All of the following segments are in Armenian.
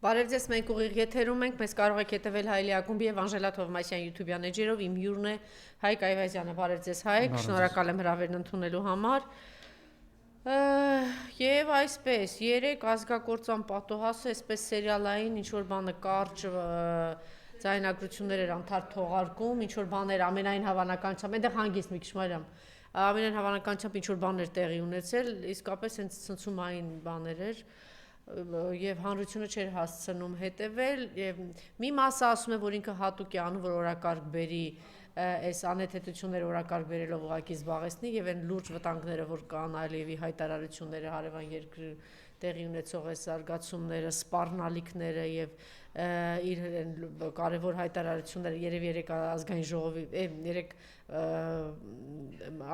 Բարև ձեզ, մենք ուղիղ եթերում ենք, մեզ կարող եք հետևել Հայելի ակումբի եւ Անժելա Թովմասյան YouTube-յան էջերով, իմ հյուրն է Հայկ Այվազյանը, բարև ձեզ Հայկ, շնորհակալ եմ հրավերն ընդունելու համար։ Եվ այսպես, 3 ազգակործան պատոհասը, այսպես սերիալային ինչ-որ բանը կարճ ձայնագրություններ էր անթարթ թողարկում, ինչ-որ բաներ ամենայն հավանականությամբ, այնտեղ հանգիստ մի քիչ մարիամ, ամենայն հավանականությամբ ինչ-որ բաներ տեղի ունեցել, իսկապես հենց ցնցումային բաներ էր եւ հանրությունը չէր հասցնում հետեւել եւ մի մասը ասում է որ ինքը հատուկ է անում որ օրակարգ բերի այս անհեթեթությունները օրակարգ բերելով ուղակի զբաղեցնի եւ այն լուրջ վտանգները որ կան Ալիևի հայտարարությունները հարևան երկրի տեղի ունեցող այս զարգացումները սպառնալիքները եւ իր կարևոր հայտարարությունները երևի 3 ազգային ժողովի 3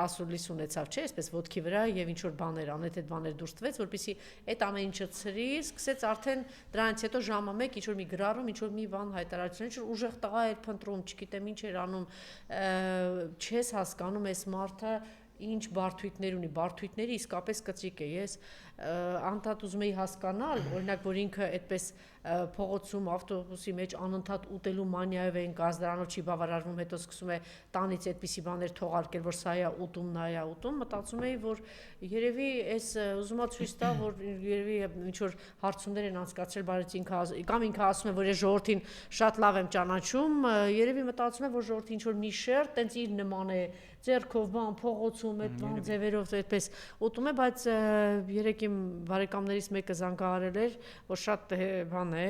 ասուլիս ունեցավ, չէ, այսպես ոտքի վրա եւ ինչ որ բաներ անհեթեթ բաներ դուրս տվեց, որպեսզի այդ ամեն ինչը ծրի, սկսեց արդեն դրանից հետո ժամը 1 ինչ որ մի գրառում, ինչ որ մի բան հայտարարություն, ինչ որ ուժեղ տղա էր փնտրում, չգիտեմ ինչ էր անում, չես հասկանում այս մարդը ինչ բարդույթներ ունի, բարդույթները իսկապես կծիկ է, ես անդադ ուզում էի հասկանալ, օրինակ որ ինքը այդպես փողոցում ավտոբուսի մեջ անընդհատ ուտելու մանիայով են կаз դրանով չի բավարարվում, հետո սկսում է տանից այդպիսի բաներ թողարկել, որ սա է ուտում, նա է ուտում, մտածում էի, որ երևի այս ուզումա ցույց տա, որ երևի ինչ որ հարցումներ են անցկացրել, բայց ինքը կամ ինքը ասում է, որ ես ժողովրդին շատ լավ եմ ճանաչում, երևի մտածում եմ, որ ժողովրդի ինչ որ մի շերտ, տենց իր նման է ձեռքով բան փողոցում այդ բան ձևերով այդպես ուտում է, բայց երեք իմ բարեկամներից մեկը զանգահարել էր, որ շատ բան է,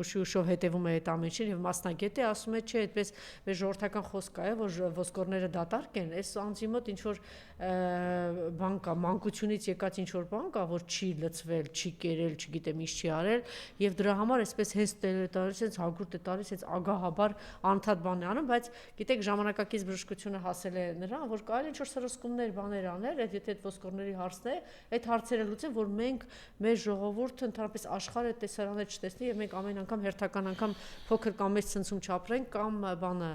ուշով հետևում է այդ ամեն ինչին եւ մասնագետ է, ասում է, չէ, այդպես մեր ժողովրդական խոսք է, որ ոսկորները դատարկ են, այս անձի մոտ ինչ որ բան կա, մանկությունից եկած ինչ որ բան կա, որ չի լցվել, չի կերել, չգիտեմ ինչ չի արել եւ դրա համար այսպես հենց տալիս, հենց հագուրտ է տալիս, հենց ագահաբար անընդհատ բան է անում, բայց գիտեք ժամանակակից բժշկությունը հասել է նրան, որ կարելի ինչ որ սրսկումներ բաներ անել, այդ եթե այդ ոսկորների հարցն է, այդ հարցերը լուծեն, որ մենք մեր ժողովուրդը ընդհանրապես աշխարհը տեսարաններ չտեսնի եւ մենք ամեն անգամ հերթական անգամ փոքր կամ մեծ ցնցում չապրենք կամ բանը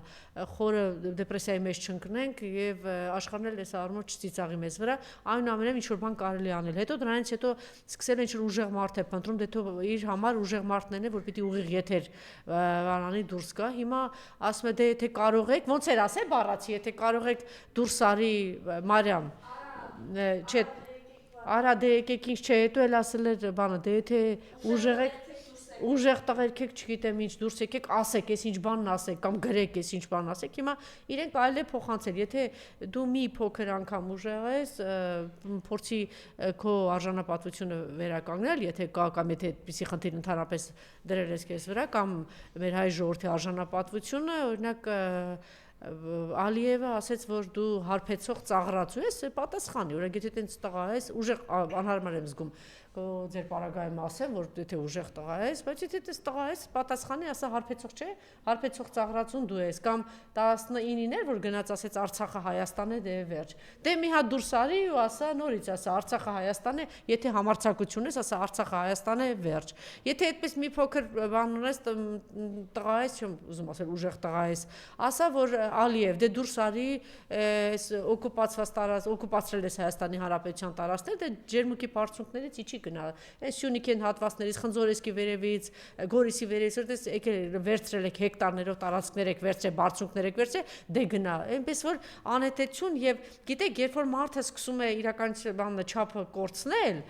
խորը դեպրեսիայի մեջ չընկնենք եւ աշխարհն էլ այս առումով չծիծաղի մեզ վրա, այնուամենայնիվ ինչ որ բան կարելի անել։ Հետո դրանից հետո սկսել ինչ որ ուժեղ մարդ է փնտրում, դե թող իր համար ուժեղ մարդն է, որ պիտի ուղիղ եթեր բանանի դուրս գա։ Հիմա ասում է դե եթե կարող եք, ոնց էր ասել բառացի, եթե կարող եք դուրս արի Մարիամ, չէ, արա դե եկեք ինչ չէ, հետո էլ ասել էր բանը, դե եթե ուժեղ տղերք եք, չգիտեմ ինչ, դուրս եկեք, ասեք, ես ինչ բանն ասեք, կամ գրեք, ես ինչ բան ասեք, հիմա իրենք կարելի է փոխանցել, եթե դու մի փոքր անգամ ուժեղ ես, փորձի քո արժանապատվությունը վերականգնել, եթե կա կամ եթե այդպիսի խնդիր ընդհանրապես դրել ես քեզ վրա, կամ մեր հայ ժողովրդի արժանապատվությունը, օրինակ Ալիևը ասեց, որ դու հարբեցող ծաղրացու ես, պատասխանի, օրինակ եթե տենց տղա ես, ուժեղ անհարմար եմ զգում ձեր պարագայում ասեմ, որ եթե ուժեղ տղա ես, բայց եթե տես տղա ես, պատասխանի, ասա հարբեցող չէ, հարբեցող ծաղրացուն դու ես, կամ 19-ին էր, որ գնաց ասեց Արցախը Հայաստան է, դե վերջ։ Դե մի հատ դուրս արի ու ասա նորից, ասա Արցախը Հայաստան է, եթե համարձակություն ես, ասա Արցախը Հայաստան է, վերջ։ Եթե այդպես մի փոքր բան ունես, տղա ես, չեմ ուզում ասել ուժեղ տղա ես, ասա որ Ալիև, դե դուրս արի, այս օկուպացված տարածք, օկուպացրել ես Հայաստանի Հանրապետության տարածքներ, դե ջերմուկի բարձունքներից իջի գնա։ Այս Սյունիքեն հատվածներից, Խնձորեսկի վերևից, Գորիսի վերևից, որտես եկել վերցրել եք հեկտարներով տարածքներ եք վերցրել, բարձունքներ եք վերցրել, դե գնա։ Այնպես որ անհեթեթություն եւ գիտեք, երբ որ մարդը սկսում է իրականության չափը կորցնել,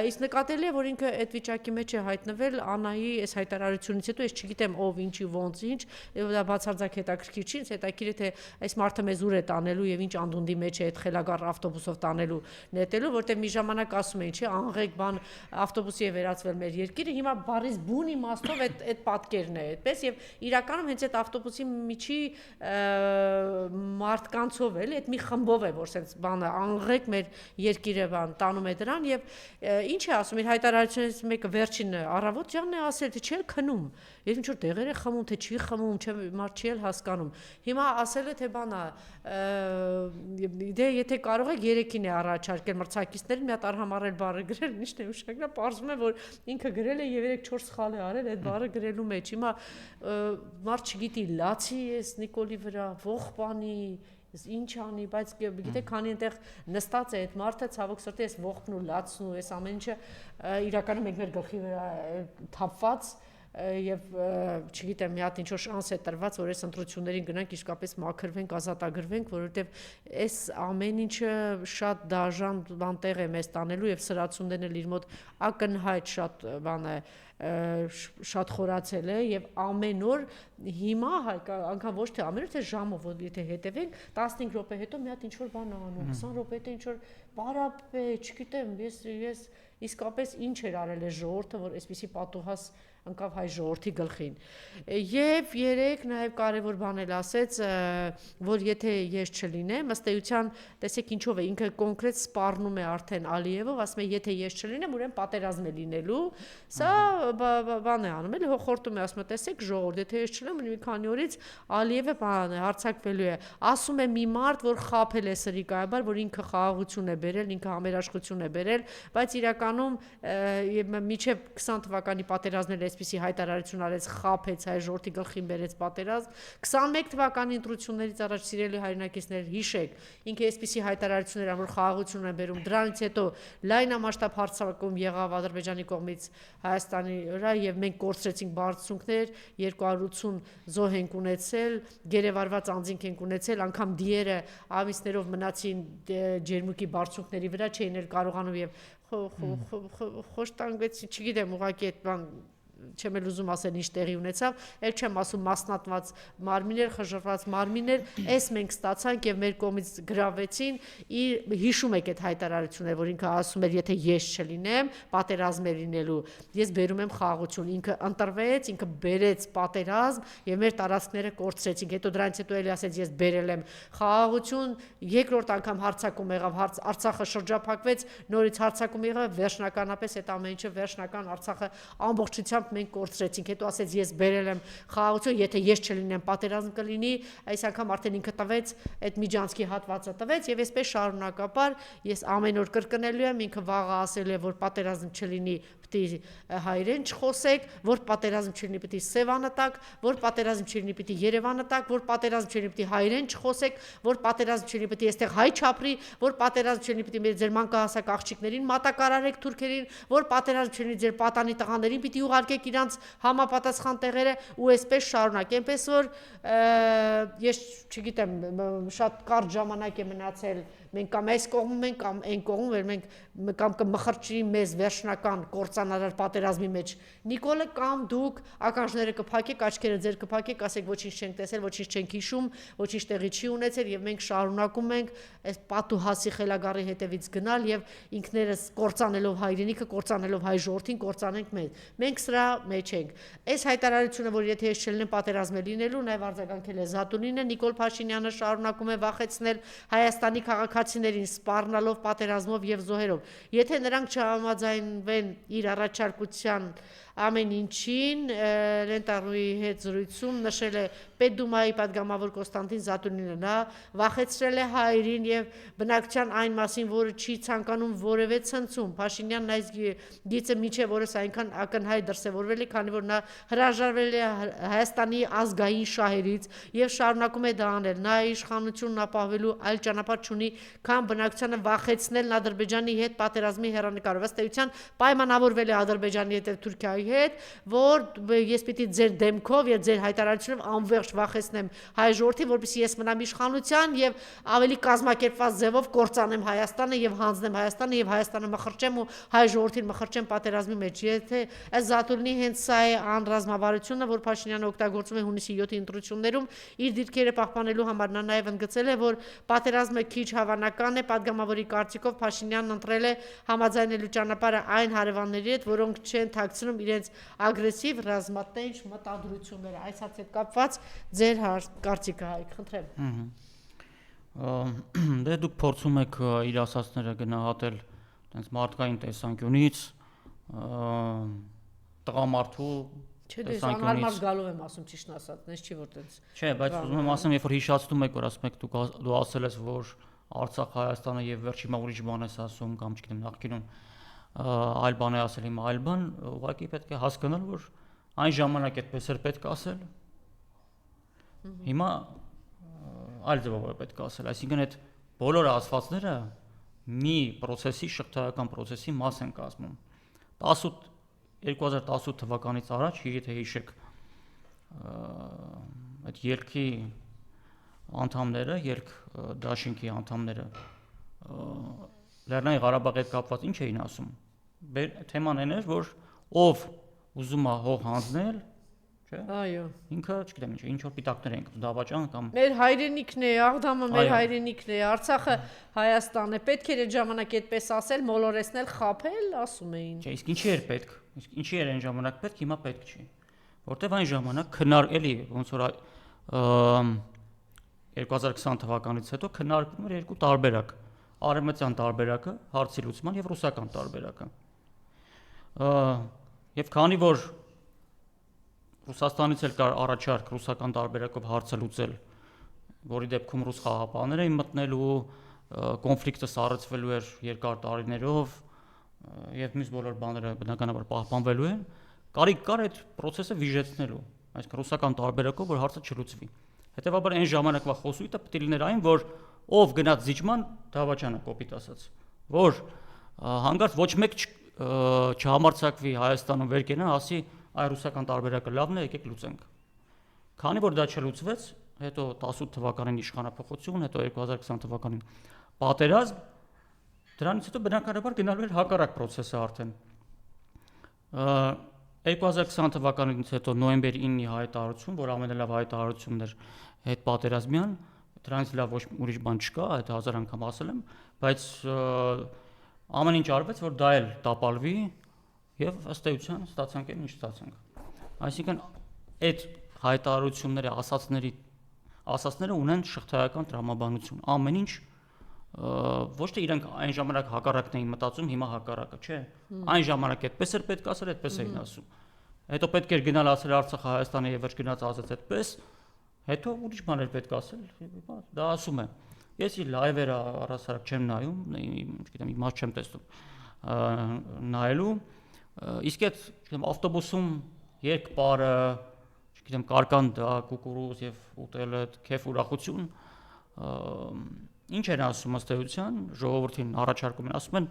իսկ նկատելի է, որ ինքը այդ վիճակի մեջ է հայտնվել Անայի այս հայտարարությունից հետո, ես չգիտեմ ով ինչի ոնց ինչ, դա բացարձակ հետաքրքիր չի, հետաքրքիր է թե այս մարդը մեզ ուր է տանելու եւ ինչ անդունդի մեջ է այդ խելագար ավտոբուսով տանելու նետելու, որտեղ մի ժամանակ ասում էին, չէ, անղեկ բան ավտոբուսի է վերածվել մեր երկիրը, հիմա բարիս բուն իմաստով այդ պատկերն է այդպես եւ իրականում հենց այդ ավտոբուսի միջի մարդկանցով էլ այդ մի խմբով է որ sense բանը անղեկ մեր երկիրը բան տանում է դրան եւ ինչ է ասում իր հայտարարությունից մեկը վերջին առավոտյանն է ասել թե չէ քնում եւ ինչ որ տեղեր է խմում թե չի խմում չէ մարդ չի էլ հասկանում հիմա ասել է թե բանա դե եթե կարող եք 3-ին է առաջարկել մրցակիցներին մի հատ արհամարել բառը գրել ինչն է ուշագրա պարզվում է որ ինքը գրել է եւ 3-4 սխալ է արել այդ բառը գրելու մեջ հիմա մարդ չգիտի լացի էս Նիկոլի վրա ողբանի ինչ անի, բայց գիտեք, քանի այնտեղ նստած է այդ մարդը, ցավոք սրտի էս ողքն ու լացն ու էս ամեն ինչը իրականում մենք մեր գլխի վրա թափված եւ չգիտեմ, մի հատ ինչ որ շանս է տրված, որ այս ընտրություններին գնանք իսկապես մաքրվենք, ազատագրվենք, որովհետեւ այս ամեն ինչը շատ դաժան բանտեղ է մեզ տանելու եւ սրացումներն էլ իր մոտ ակնհայտ շատ բան է շատ խորացել է եւ ամեն օր հիմա անգամ ոչ թե ամեն օր թե ժամով եթե հետևենք 15 րոպե հետո մի հատ ինչ որ բան անում 20 րոպե հետո ինչ որ բարապ է չգիտեմ ես իսկապես ինչ էր արել է ժողովուրդը որ այսպիսի պատուհաս ընկավ հայ ժողովրդի գլխին եւ երեք նաեւ կարեւոր բան էլ ասեց որ եթե ես չլինեմ ըստ էության տեսեք ինչով է ինքը կոնկրետ սպառնում է արդեն Ալիևով ասում է եթե ես չլինեմ ուրեմն պատերազմ է լինելու սա բան է անում էլի հոխորտում է ասում է տեսեք ժողովուրդ եթե ես չլինեմ մի քանի օրից Ալիևը բան է հարձակվելու է ասում է մի մարդ որ խաբել է սրիկայաբար որ ինքը խաղաղություն է բերել ինքը համերաշխություն է բերել բայց իրականում միջև 20 թվականի պատերազմներ այսպիսի հայտարարություն արեց խափեց հայ ժողովրդի գլխին բերեց պատերազմ 21 թվականի ընտրություններից առաջ սիրելի հայրենակիցներ հիշեք ինքը այսպիսի հայտարարություններ ան որ խաղաղություն է բերում դրանից հետո լայնամասշտաբ հարձակում եղավ Ադրբեջանի կողմից Հայաստանի վրա եւ մենք կորցրեցինք բարձունքներ 280 զոհ ենք ունեցել գերեվարված անձինք ենք ունեցել անգամ դիերը ամիսներով մնացին ջերմուկի բարձունքների վրա չէին էլ կարողանում եւ խոշտանգվեցի չգիտեմ ուղղակի այդ բան չեմ էլ ուզում ասել ինչ տեղի ունեցավ, էլ չեմ ասում մասնատված մարմիններ, խժռված մարմիններ, այս մենք ստացանք եւ մեր կողմից գրավեցին, հիշում եք այդ հայտարարությունները, որ ինքը ասում էր, եթե ես չլինեմ, պատերազմ է լինելու, ես բերում եմ խաղաղություն, ինքը ընտրվեց, ինքը բերեց պատերազմ եւ մեր տարածքները կորցրեցինք, հետո դրանից հետո էլի ասեց, ես բերել եմ խաղաղություն, երկրորդ անգամ հարձակում եղավ, Արցախը շրջափակվեց, նորից հարձակում եղավ, վերջնականապես այդ ամեն ինչը վերջնական Արցախը ամբողջությամբ մենք կորցրեցինք, հետո ասեց ես բերել եմ խաղաղություն, եթե ես չլինեմ պատերազմ կլինի, այս անգամ արդեն ինքը տվեց այդ Միջանցքի հատվածը տվեց եւ այսպես շարունակապար ես ամեն օր կրկնելու եմ, ինքը վաղը ասել է որ պատերազմ չլինի, պիտի հայերեն չխոսեք, որ պատերազմ չլինի, պիտի Սևանը տակ, որ պատերազմ չլինի, պիտի Երևանը տակ, որ պատերազմ չլինի, պիտի հայերեն չխոսեք, որ պատերազմ չլինի, պիտի այստեղ հայ չապրի, որ պատերազմ չլինի, պիտի մեր ձեր մանկահասակ աղջիկներին մատակարարեք թուրքերին, որ պատերազմ չլինի, ձեր պատանի տղաներին պիտի ուղարկեք իրանց համապատասխան տեղերը ու այսպես շարունակ, այնպես որ ես չգիտեմ, շատ կարճ ժամանակ է մնացել մենք կամ այս կողմում ենք կամ այն կողմում որ մենք կամ կմխրճի մեզ վերջնական կործանարար պատերազմի մեջ Նիկոլը կամ դուք ականջները կփակեք աչքերը ձեր կփակեք ասեք ոչինչ չենք տեսել ոչինչ չենք հիշում ոչինչ տեղի չի ունեցել եւ մենք շարունակում ենք այս պատուհասի խելագարի հետևից գնալ եւ ինքներս կործանելով հայրենիքը կործանելով հայ ժողովրդին կործանենք մենք սրա մեջ ենք այս հայտարարությունը որ եթե ես չլինեմ պատերազմ է լինելու նաեւ արձագանքել է Զատունինը Նիկոլ Փաշինյանը շարունակում է վախեցնել Հայաստանի քաղաքացիներին սպառնալով պատերազմով եւ զոհերով եթե նրանք չհամաձայնվեն իր առաջարկության ամեն ինչին Լենտարուի հետ զրույցում նշել է Պետդումայի падգամավոր Կոստանտին Զատունինը նա վախեցրել է հայերին եւ բնակչության այն մասին որը չի ցանկանում որևէ ցնցում Փաշինյանն այս գիծը միջև օրս այնքան ակնհայտ դրսևորվել է քանի որ նա հրաժարվել է Հայաստանի ազգային շահերից եւ շարունակում է դա անել նա իշխանությունն ապահովելու այլ ճանապարհ չունի քան բնակչությանը վախեցնել Ադրբեջանի հետ պատերազմի հեռանկարով ըստ էության պայմանավորվել է Ադրբեջանի հետ Թուրքիայի հետ որ ես պիտի ձեր դեմքով եւ ձեր հայտարարությունով անվերջ վախեցնեմ հայ ժողովրդին որպեսզի ես մնամ իշխանության եւ ավելի կազմակերպված ձևով կործանեմ Հայաստանը եւ հանձնեմ Հայաստանը եւ Հայաստանը մխրճեմ ու հայ ժողովրդին մխրճեմ պատերազմի մեջ եթե այս Զատունինի հենց սա է անրազմավարությունը որ Փաշինյանը օգտագործում է հունիսի 7-ի ընտրություններում իր դիրքերը պահպանելու համար նա նաեւ ընդգծել է որ պատերազմը քիչ հավանական է падգամավորի կարծիքով Փաշինյանն ընտրել է համաձայնելու ճանապարհը այն հարևանների հետ որոնք չեն թաքցնում իրենց ագրեսիվ ռազմատենչ մտադրությունները այս հարցի հետ կապված ձեր կարծիքը Հայկ խնդրեմ դե դուք փորձում եք իր ասածները գնահատել այնպես մարդկային տեսանկյունից տղամարդու Չէ, դե անհարմար գալով եմ ասում ճիշտն ասած, այնպես չի որ տենց։ Չէ, բայց ուզում եմ ասեմ, երբ որ հիշացնում եք, որ ասում եք դու ասել ես, որ Արցախ Հայաստանը եւ վերջի մա ուրիշ բան ես ասում կամ չգիտեմ նախկինում այլ բան է ասել, հիմա այլ բան, ուղղակի պետք է հասկանալ, որ այն ժամանակ այդպես էր պետք ասել։ Հիմա այլ ձևով պետք է ասել, այսինքն այդ բոլոր ասվածները մի process-ի շղթայական process-ի մաս են կազմում։ 2018 թվականից առաջ, եթե հիշեք, այդ երկի անդամները, երկդաշինքի անդամները Լեռնային Ղարաբաղի հետ կապված ինչ էին ասում։ Թեման այն էր, որ ով ուզում է հող հանձնել, չէ՞։ Այո։ Ինքը, չգիտեմ ինչ որ պիտակներ են դավաճան կամ Մեր հայրենիքն է, Աղդամը մեր հայրենիքն է, Արցախը Հայաստանն է։ Պետք էր այդ ժամանակ այդպես ասել, մոլորեսնել, խաբել, ասում էին։ Չէ, իսկ ինչի էր պետք։ Իսկ ինչի էր այն ժամանակ պետք, հիմա պետք չի։ Որտեվ այն ժամանակ քննարկելի ոնց որ 2020 թվականից հետո քննարկվում էր երկու տարբերակ՝ արևմտյան տարբերակը, հարցի լուծման եւ ռուսական տարբերակը։ Եվ քանի որ Ռուսաստանից էլ կար առաջարկ ռուսական տարբերակով հարցը լուծել, որի դեպքում ռուս խաղաղապահներ էին մտնելու, կոնֆլիկտը սառեցվելու էր երկար տարիներով եւ մյուս բոլոր բաները բնականաբար պահպանվելու են, կարիք կար այդ process-ը վիժեցնելու, այսինքն ռուսական տարբերակով, որ հարցը չլուծվի։ Հետևաբար այն ժամանակվա խոսույթը պետք է լիներ այն, որ ով գնաց զիջման դավաճանը կոպիտ ասած, որ հանգարց ոչ մեկ չհամարձակվի Հայաստանում վեր կենա, ասի այ ռուսական տարբերակը լավն է, եկեք լուծենք։ Քանի որ դա չլուծվեց, հետո 18 թվականին իշխանափոխություն, հետո 2020 թվականին պատերազմ, դրանից հետո բնականաբար գնալու էր հակառակ process-ը արդեն։ 2020 թվականից հետո նոյեմբերի 9-ի հայտարարություն, որ ամենալավ հայտարարությունն էր հետ պատերազմյան, դրանից լավ ոչ ուրիշ բան չկա, այդ 1000 անգամ ասել եմ, բայց ամեն ինչ արվեց, որ դա էլ տապալվի եւ ըստ էության ստացանք այն ինչ ստացանք։ Այսինքն այդ հայտարարությունները ասածները ունեն շղթայական տրամաբանություն։ Ամեն ինչ ոչ թե իրենք այն ժամանակ հակառակն էին մտածում, հիմա հակառակը, չէ։ Այն ժամանակ այդպես էր պետք ասել, այդպես էին ասում։ Հետո պետք էր գնալ ասել Արցախը Հայաստանը եւ վերջ գնաց ասած այդպես, հետո ուրիշ բաներ պետք ասել, դա ասում է։ Ես ի լայվերը առասարակ չեմ նայում, չգիտեմ, իմաստ չեմ տեսնում նայելու, իսկ այդ, չգիտեմ, ավտոբուսում երկպարը, չգիտեմ, կարկանդա, կուկուրուզ եւ ուտելը, քեֆ ուրախություն, ինչ են ասում ըստ էության, ժողովրդին առաջարկում են, ասում են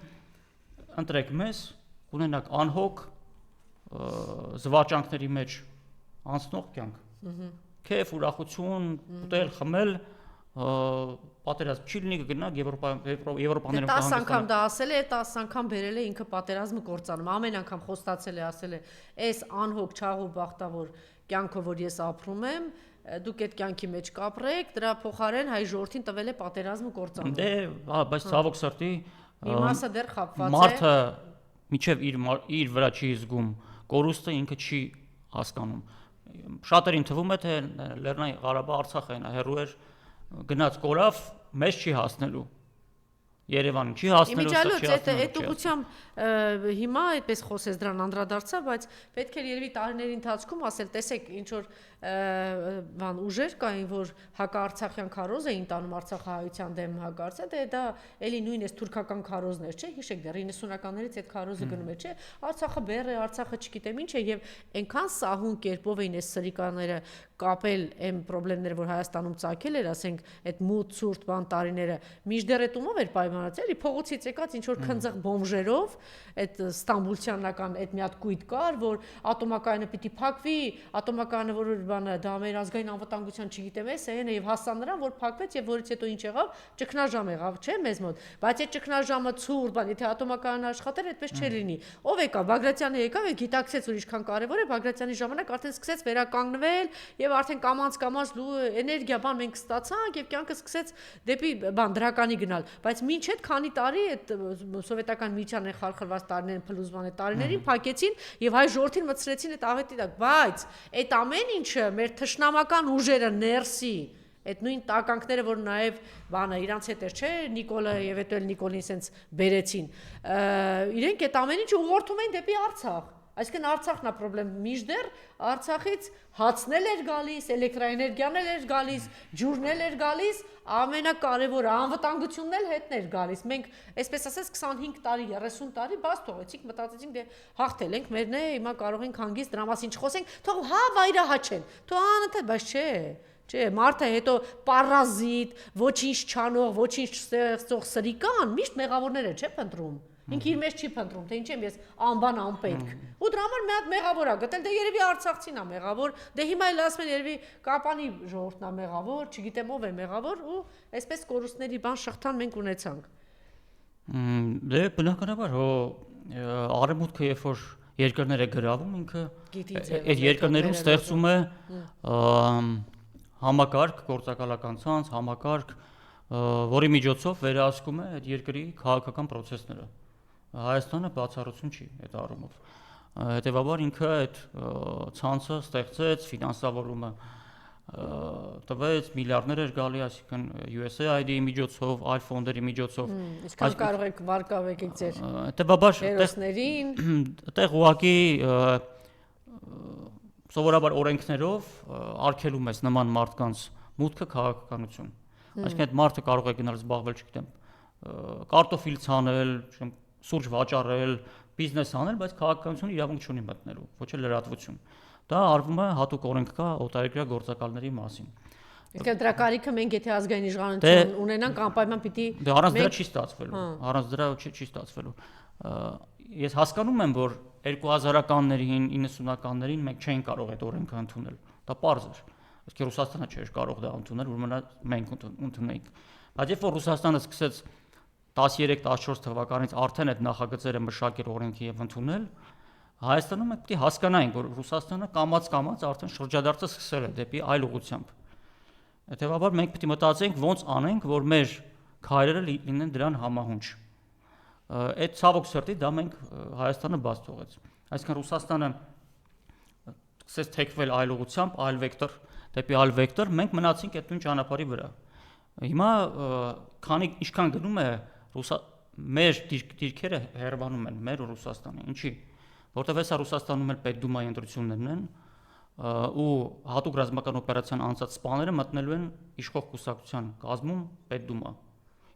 ընտրեք մեզ, կունենաք անհոգ զվարճանքների մեջ անցնող կյանք։ Քեֆ ուրախություն, ուտել, խմել, պատերազմ չի լինի, կգնաք Եվրոպաներում 10 անգամ դա ասել է, 10 անգամ բերել է ինքը պատերազմը կործանում, ամեն անգամ խոստացել է, ասել է, այս անհոգ չաղու բախտավոր կյանքով որ ես ապրում եմ, դուք այդ կյանքի մեջ կապրեք, դրա փոխարեն հայ ժողովրդին տվել է պատերազմը կործանում։ Դե, բայց ցավոք սրտի մի մասը դեռ խապված է։ Մարդը միջև իր վրա չի զգում, կորուստը ինքը չի հասկանում։ Շատերին թվում է, թե Լեռնային Ղարաբաղ Արցախն հեռու էր, գնաց կորավ, մեզ չի հասնելու։ Երևանին չի հասնելու, Իմիջիալոց այդ ուղղությամբ հիմա այդպես խոսես դրան անդրադարձա, բայց պետք է երևի տարիների ընթացքում ասել, տեսեք, ինչ որ բան ուժեր կային, որ հակաարցախյան քարոզ էին տանում արցախահայության դեմ հակարծը, դե դա էլի նույն էս թուրքական քարոզներ, չէ՞, հիշեք դեռ 90-ականներից այդ քարոզը գնում էր, չէ՞, Արցախը բեռ է, Արցախը չգիտեմ ինչ է եւ այնքան սահուն կերպով էին այս սրիկաները կապել այն խնդիրները, որ Հայաստանում ծագել էր, ասենք, այդ մութ ցուրտ բան տարիները, միշտեր այդ ումով էր պայմանացել, էլի փողոցից եկած ինչ որ քնձեղ բոմժերով, այդ ստամբուլցյանական այդ մի հատ կույտ կար, որ ատոմակայանը պիտի փակվի, ատոմակայանը որ բանը դա մեր ազգային անվտանգության չգիտեմ էս է եւ հասան նրան, որ փակվեց եւ որից հետո ինչ եղավ, ճգնաժամ եղավ, չէ՞ մեզ մոտ, բայց այդ ճգնաժամը ցուրտ բան, եթե ատոմակայանը աշխատեր, այդպես չէր լինի։ Ով եկավ, Բագրատյանը եկավ եւ գիտակցեց, որ ինչքան կարեւոր է, Բագրատյանի ժամանակ արդեն սկսեց վերականգնվել եւ արդեն կամած էներգիա բան մենք ստացանք եւ կյանքը սկսեց դեպի բան դրականի գնալ, բայց մինչ այդ քանի տարի այդ սովետական միջաններ խարխլված տարիներին փլուզման այդ տարիներին փակեցին եւ հայ ժողովրդին մտցրեցին այդ աղետի տակ, բայց այդ ամեն ինչը մեր թշնամական ուժերը ներսի այդ նույն տականքները որ նաեւ բանը իրանց հետ էր, չէ, Նիկոլը եւ հետո էլ Նիկոլին սենց բերեցին, իրենք այդ ամեն ինչը ուղղորդում էին դեպի Արցախ։ Այսինքն Արցախն է խնդրեմ, միշտեր Արցախից հացնել էր գալիս, էլեկտրաէներգիան էր գալիս, ջուրն էր գալիս, ամենակարևորը անվտանգությունն էլ հետն էր գալիս։ Մենք, այսպես ասած, 25 տարի, 30 տարի բաց թողեցինք, մտածեցինք, դե հաղթել ենք, մերն է, հիմա կարող ենք հանգիստ դրա մասին չխոսենք, թող հա վայրահաչեն, թող անընդհատ, բայց չէ։ Չէ, մարդը հետո պարազիտ, ոչինչ չանող, ոչինչ չստեղծող սրիկան միշտ մեղավորները չէ փնտրում։ Ինքը իր մեջ չի փնտրում, թե ինչ եմ ես անբան անպետք։ Ու դրա համար մի հատ մեղավոր է գտել, դե երևի արցախցին է մեղավոր, դե հիմա էլ ասում են երևի Կապանի ժողովուրդն է մեղավոր, չգիտեմ ով է մեղավոր ու այսպես կորուստների բան շղթան մենք ունեցանք։ Դե բնականաբար հո արևմուտքը երբ որ երկրներ է գրավում, ինքը այդ երկրներում ստեղծում է համակարգ, գործակալական ցանց, համակարգ, որի միջոցով վերահսկում է այդ երկրի քաղաքական process-ները։ Հայաստանը բացառություն չի այդ առումով։ Հետևաբար ինքը այդ ցանցը ստեղծեց, ֆինանսավորումը տվեց, միլիարդներ էր գալի, այսինքն USAID-ի միջոցով, այլ ֆոնդերի միջոցով։ Այսքան կարող եք վարկավեք ձեր հետևաբար հերոսներին, այդտեղ ուղղակի սովորաբար օրենքներով արգելում ես նման մարդկանց մուտքը քաղաքականություն։ Այսինքն այդ մարդը կարող է գնալ զբաղվել, չգիտեմ, կարտոֆիլ ցանել, սուրճ վաճառել, բիզնես անել, բայց քաղաքականությունը իրավունք չունի մտնելու, ոչ էլ լրատվություն։ Դա արվում է հատուկ օրենք կա օտարերկրյա գործակալների մասին։ Իսկ դրա կարիքը մենք եթե ազգային իշխանություն ունենանք, անպայման պիտի դե առանց դրա չի ստացվելու, առանց դրա չի ստացվելու։ Ես հասկանում եմ, որ 2000-ականներին, 90-ականներին մենք չէինք կարող այդ օրենքը ընդունել։ Դա պարզ էր։ Իսկ Ռուսաստանը չէր կարող դա ընդունել, ուրեմն մենք ընդունեինք։ Բայց երբ որ Ռուսաստանը սկսեց 13-14 թվականից արդեն այդ նախագծերը մշակել օրենքի եւ ընդունել, Հայաստանում մենք պետք է հասկանայինք, որ Ռուսաստանը կամաց արդեն շրջադարձը սկսել է դեպի այլ ուղղությամբ։ Հետևաբար մենք պետք է մտածենք ոնց անենք, որ մեր քայլերը լինեն դրան համահունչ։ Այդ ցավոք սրտի դա մենք Հայաստանը բաց թողեց։ Այսինքն Ռուսաստանը սկսեց թեքվել այլ ուղղությամբ, այլ վեկտոր, դեպի այլ վեկտոր, մենք մնացինք այդ նույն ճանապարհի վրա։ Հիմա քանի ինչքան գնում է մեր դիրքերը հեռվանում են մեր ու Ռուսաստանի, ինչի, որտեղ հեսա Ռուսաստանում էլ պետդումայի ընտրություններն են ու հատուկ ռազմական օպերացիան անցած սպաները մտնելու են իշխող կուսակցության կազմում պետդումա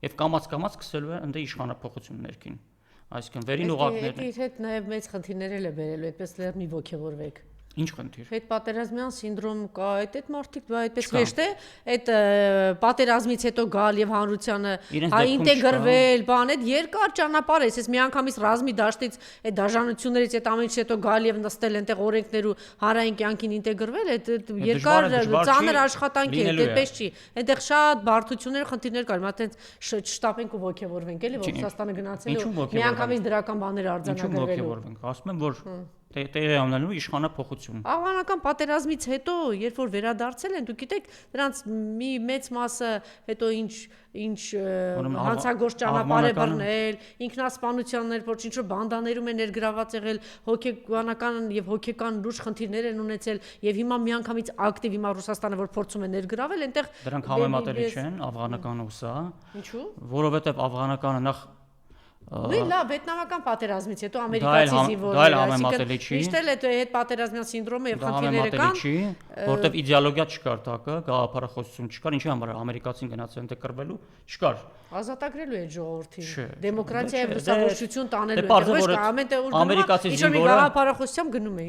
եւ կամաց սկսելու է ընդ իշխանապողություն ներքին, այսինքն վերին ուղակներն են։ Այդ հետ նաեւ մեծ խնդիրներ էլ է բերելու, այդպես լեռ մի ոգևորվեք։ Ինչ խնդիր։ Այդ պատերազմյան սինդրոմ կա, այդ մարդիկ այդպես հեշտ է, այդ պատերազմից հետո գալ եւ հանրությանը ինտեգրվել, բան, այդ երկար ճանապարհ է, ես միանգամից ռազմի դաշտից այդ դաշնություններից այդ ամենից հետո գալ եւ նստել այնտեղ օրենքներ ու հանրային կյանքին ինտեգրվել, այդ երկար ծանր աշխատանք է, այդպես չի։ Այնտեղ շատ բարդություններ, խնդիրներ կար, մա այդպես շտապենք ու ոգևորվենք, էլի, որ Ռուսաստանը գնացելու միանգամից դրական բաներ արձանագրվելու։ Ասում եմ, որ տեղի ունենալու իշխանապողություն։ Աֆղանական պատերազմից հետո, երբ որ վերադարձել են, դուք գիտեք, դրանց մի մեծ մասը հետո ինչ հանցագործ ճանապարհ է բռնել, ինքնասպանությաններ, որ ինչ-որ բանդաներում է ներգրաված եղել, հոգեբանական եւ հոգեկան լուրջ խնդիրներ են ունեցել եւ հիմա միանգամից ակտիվ հիմա Ռուսաստանը որ փորձում է ներգրավել, այնտեղ դրանք համեմատելի չեն աֆղանականը ու սա։ Ինչու՞։ Որովհետեւ աֆղանականը նախ լավ, վիետնամական պատերազմից հետո ամերիկացի զինվորները, այսինքն միշտ էլ այդ պատերազմյան սինդրոմը եւ խնդիրները կան, որտեվ իդեոլոգիա չկար տակը, գաղափարախոսություն չկար, ինչի համար ամերիկացին գնացել այնտեղ կռվելու, չկար։ Ազատագրելու է ժողովրդին։ Դեմոկրատիա եւ լուսավորչություն տանելու է, ոչ կա ամենտեղ ուր ամերիկացի զինվորը գաղափարախոսությամբ գնում է,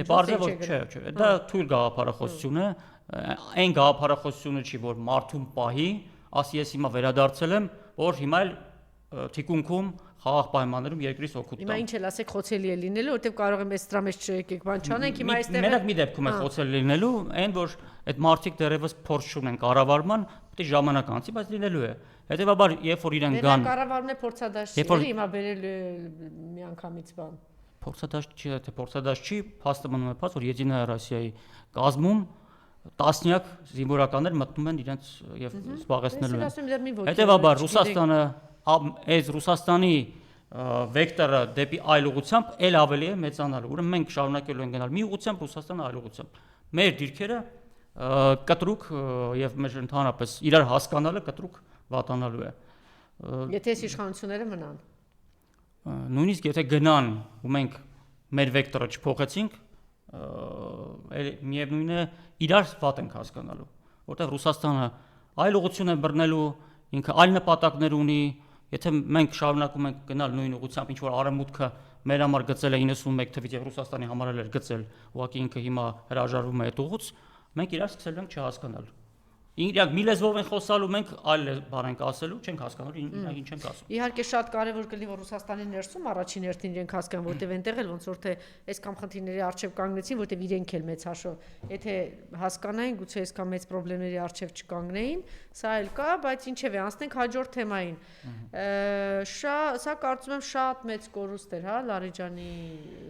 չէ, դա թույլ գաղափարախոսություն է, այն գաղափարախոսությունը չի, որ մարդուն պահի, ասի ես հիմա վերադարձել եմ, որ հիմա էլ թիկունքում խաղաղ պայմաններում երկրից օգուտ տամ։ Հիմա ինչ էլ ասեք խոցելի է լինելու, որտեվ կարող եմ այս դրա մեջ չեկեք, բան չանենք, հիմա այստեղ մենակ մի դեպքում է խոցելի լինելու, այն որ այդ մարդիկ դեռևս փորձ չունեն կառավարման, պետք է ժամանակ անցի, բայց լինելու է։ Հետևաբար, երբ որ իրեն գան կառավարումն է փորձադաշտ, էլի հիմա բերել միանգամից բան։ Փորձադաշտ չի, թե փորձադաշտ չի, փաստը մնում է փաստ, որ Եդինայա Ռոսիայի կազմում տասնյակ զինվորականներ մտնում են իրենց եւ զբաղեցնելու են։ Հետևաբար Ռուսաստանը այս Ռուսաստանի վեկտորը դեպի այլ ուղղությամբ էլ ավելի է մեծանալու։ Ուրեմն մենք շարունակելու ենք գնալ մի ուղղությամբ, Ռուսաստանը այլ ուղղությամբ։ Մեր դիրքերը կտրուկ եւ մեր ընդհանրապես իրար հասկանալը կտրուկ վատանալու է։ Եթե այս իշխանությունները մնան։ Նույնիսկ եթե գնան ու մենք մեր վեկտորը չփոխեցինք, միևնույն է իրար վատ ենք հասկանալու, որտեղ Ռուսաստանը այլ ուղղություն է բռնելու, ինքը այլ նպատակներ ունի, եթե մենք շարունակում ենք գնալ նույն ուղղությամբ, ինչ որ արևմուտքը մեր համար գծել է 91 թվականից եւ Ռուսաստանի համար էլ էր գծել, ուղղակի ինքը հիմա հրաժարվում է այդ ուղուց, մենք իրար սկսել ենք չհասկանալ։ Իրենք մի լեզվով են խոսալու, մենք այլ բան ենք ասելու, չենք հասկանում, ինչ ենք ասում։ Իհարկե շատ կարևոր կլինի որ Ռուսաստանի ներսում առաջին հերթին իրենք հասկանան, որտեղ այնտեղ էլ ոնց որ թե այս կամ խնդիրների առջև կանգնեցին, որտեղ իրենք էլ մեծ հաշվով, եթե հասկանային, գուցե այսքան մեծ խնդիրների առջև չկանգնեին, սա էլ կա, բայց ինչև է, անցնենք հաջորդ թեմային։ Սա կարծում եմ շատ մեծ կորուստ էր, հա, Լարիջանի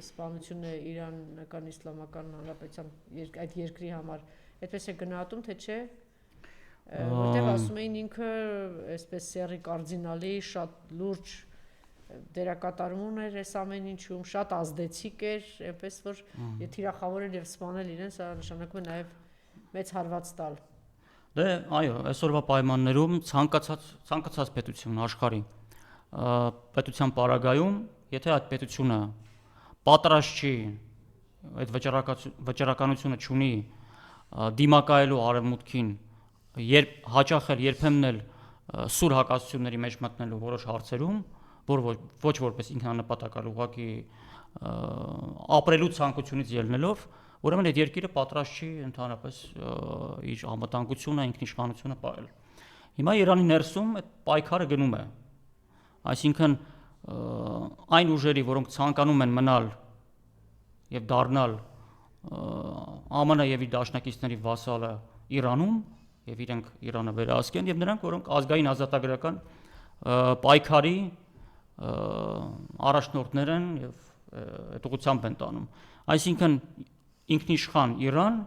սպանությունը Իրանական Իսլամական Հանրապետության այդ երկրի համար, այդպես է գնահատում, թե չէ։ Որտեղ ասում էին ինքը այսպես սերի կարդինալի շատ լուրջ դերակատարում ուներ այս ամեն ինչում, շատ ազդեցիկ էր, այնպես որ թիրախավորել եւ սպանել իրեն, սա նշանակում է նաեւ մեծ հարված տալ։ Դե այո, այսօրվա պայմաններում ցանկացած պետություն աշխարհի պետության պարագայում, եթե այդ պետությունը պատրաստ չի այդ վճռականությունը չունի դիմակայելու արևմուտքին, երբ հաճախել երբեմն էլ սուր հակասությունների մեջ մտնելու որոշ հարցերում, որ ոչ որպես ինքնանպատակ, այլ ուղղակի ապրելու ցանկությունից ելնելով, ուրեմն այդ երկիրը պատրաստ չի ընդհանրապես իր անվտանգությունը, ինքնիշխանությունը պահել։ Հիմա Իրանի ներսում այդ պայքարը գնում է, այսինքն այն ուժերի, որոնք ցանկանում են մնալ եւ դառնալ ԱՄՆ եւ իր դաշնակիցների վասալը Իրանում եւ իրենք Իրանը վերահսկեն եւ նրանք, որոնք ազգային ազատագրական պայքարի առաջնորդներ են եւ այդ ուղղությամբ են տանում։ Այսինքն ինքնիշխան Իրան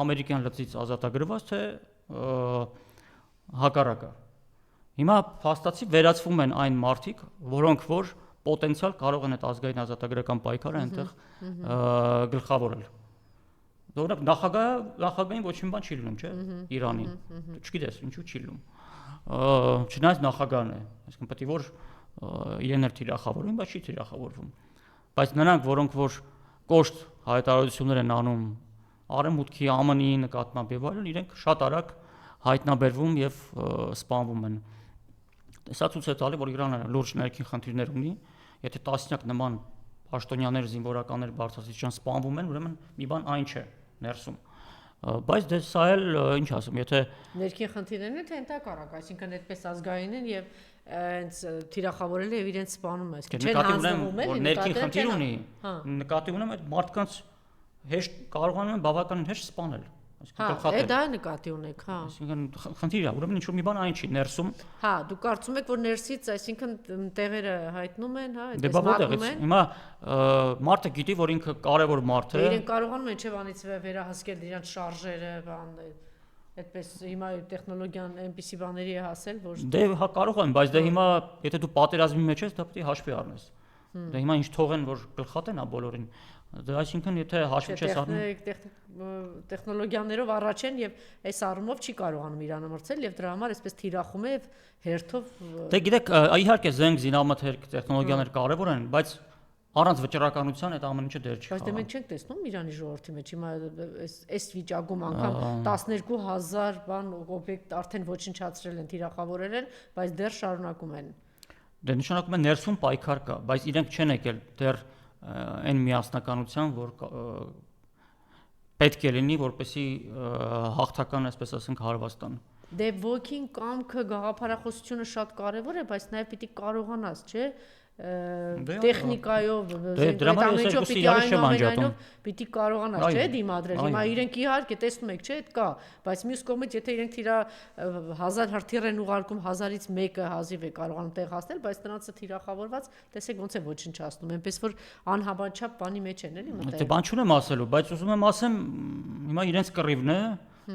ամերիկյան լծից ազատագրված թե հակառակը։ Հիմա փաստացի վերացվում են այն մարդիկ, որոնք որ պոտենցիալ կարող են այդ ազգային ազատագրական պայքարը այնտեղ գլխավորել։ Օրինակ նախագահային ոչ մի բան չի լինում, չէ՞, Իրանին։ Չգիտես, ինչու չի լինում։ Չնայած նախագահն է, այսինքն պետք է որ իրեն էլ թիրախավորվին, բայց չի թիրախավորվում։ Բայց նրանք, որոնք որ կոշտ հայտարարություններ են անում արևմուտքի ԱՄՆ-ի նկատմամբ եւ այլն, իրենք շատ արագ հայտնաբերվում եւ սպանվում են։ Սա ցույց է տալի, որ Իրանը լուրջ ներքին խնդիրներ ունի, եթե տասնյակ նման պաշտոնյաներ, զինվորականներ բարձրաստիճան սպանվում են, ուրեմն մի բան այն չէ ներսում։ Բայց դե սա էլ ինչ ասում, եթե ներքին խնդիրներն են, թե ընդհակառակ, այսինքն այդպես ազգային են եւ հենց թիրախավորել է եւ իրենց սպանում է, այսինքն չեն հանձնվում էլ, ներքին խնդիր ունի, նկատի ունեմ այդ մարդկանց հեշտ կարողանում են բավականին հեշտ սպանել։ Հա, դա նկատի ունեք, հա։ Այսինքն խնդիրը, ուրեմն ինչ-որ մի բան այն չի ներսում։ Հա, դուք կարծում եք, որ ներսից, այսինքն տեղերը հայտնում են, հա, այդպես մատնում են։ Հիմա մարդը գիտի, որ ինքը կարևոր մարդ է։ Իրենք կարողանում են Չևանից վերահսկել իրանց շարժերը, բան, այդպես հիմա տեխնոլոգիան այնպիսի բաների է հասել, որ դե հա կարող են, բայց դե հիմա եթե դու պատերազմի մեջ ես, դա պետք է հաշվի առնես։ Դե հիմա ինչ թողեն, որ գլխատեն ա բոլորին։ Դե այսինքն եթե հաշվի չես առնում տեխնոլոգիաներով առաջ են եւ այս առումով չի կարողանում Իրանը մրցել եւ դրա համար այսպես թիրախում է եւ հերթով Դե գիտեք, իհարկե զենք, զինամթերք, տեխնոլոգիաներ կարեւոր են, բայց առանց վճռականության այդ ամեն ինչը դեռ չի։ Բայց դե մենք չենք տեսնում Իրանի ժողովրդի մեջ հիմա այս վիճակում անգամ 12000 բան օբյեկտ արդեն ոչնչացրել են, թիրախավորել են, բայց դեռ շարունակում են։ Դե նշանակում է ներսում պայքար կա, բայց իրենք չեն եկել դեռ այն միասնականության, որ պետք է լինի, որպեսզի հաղթական, այսպես ասենք, հարված տան։ Դե ոգին կամքը, գաղափարախոսությունը շատ կարևոր է, բայց նաև պիտի կարողանաս, չէ՞, տեխնիկայով, ամենջով պիտի այնուամենայնով պիտի կարողանաս, չէ՞, դիմադրել։ Հիմա իրենք իհարկե տեսնում եք, չէ՞, դա կա, բայց մյուս կողմից եթե իրենք թիրա 1000 հրթիռ են ուղարկում 1000-ից մեկը հազիվ է կարողանում տեղ հասնել, բայց նրանցը թիրախավորված, տեսեք ոնց է ոչնչացնում, այնպես որ անհավանչապ բանի մեջ են, էլի մտել։ Դե բան չունեմ ասելու, բայց ուզում եմ ասեմ, հիմա իրենց կռիվն է,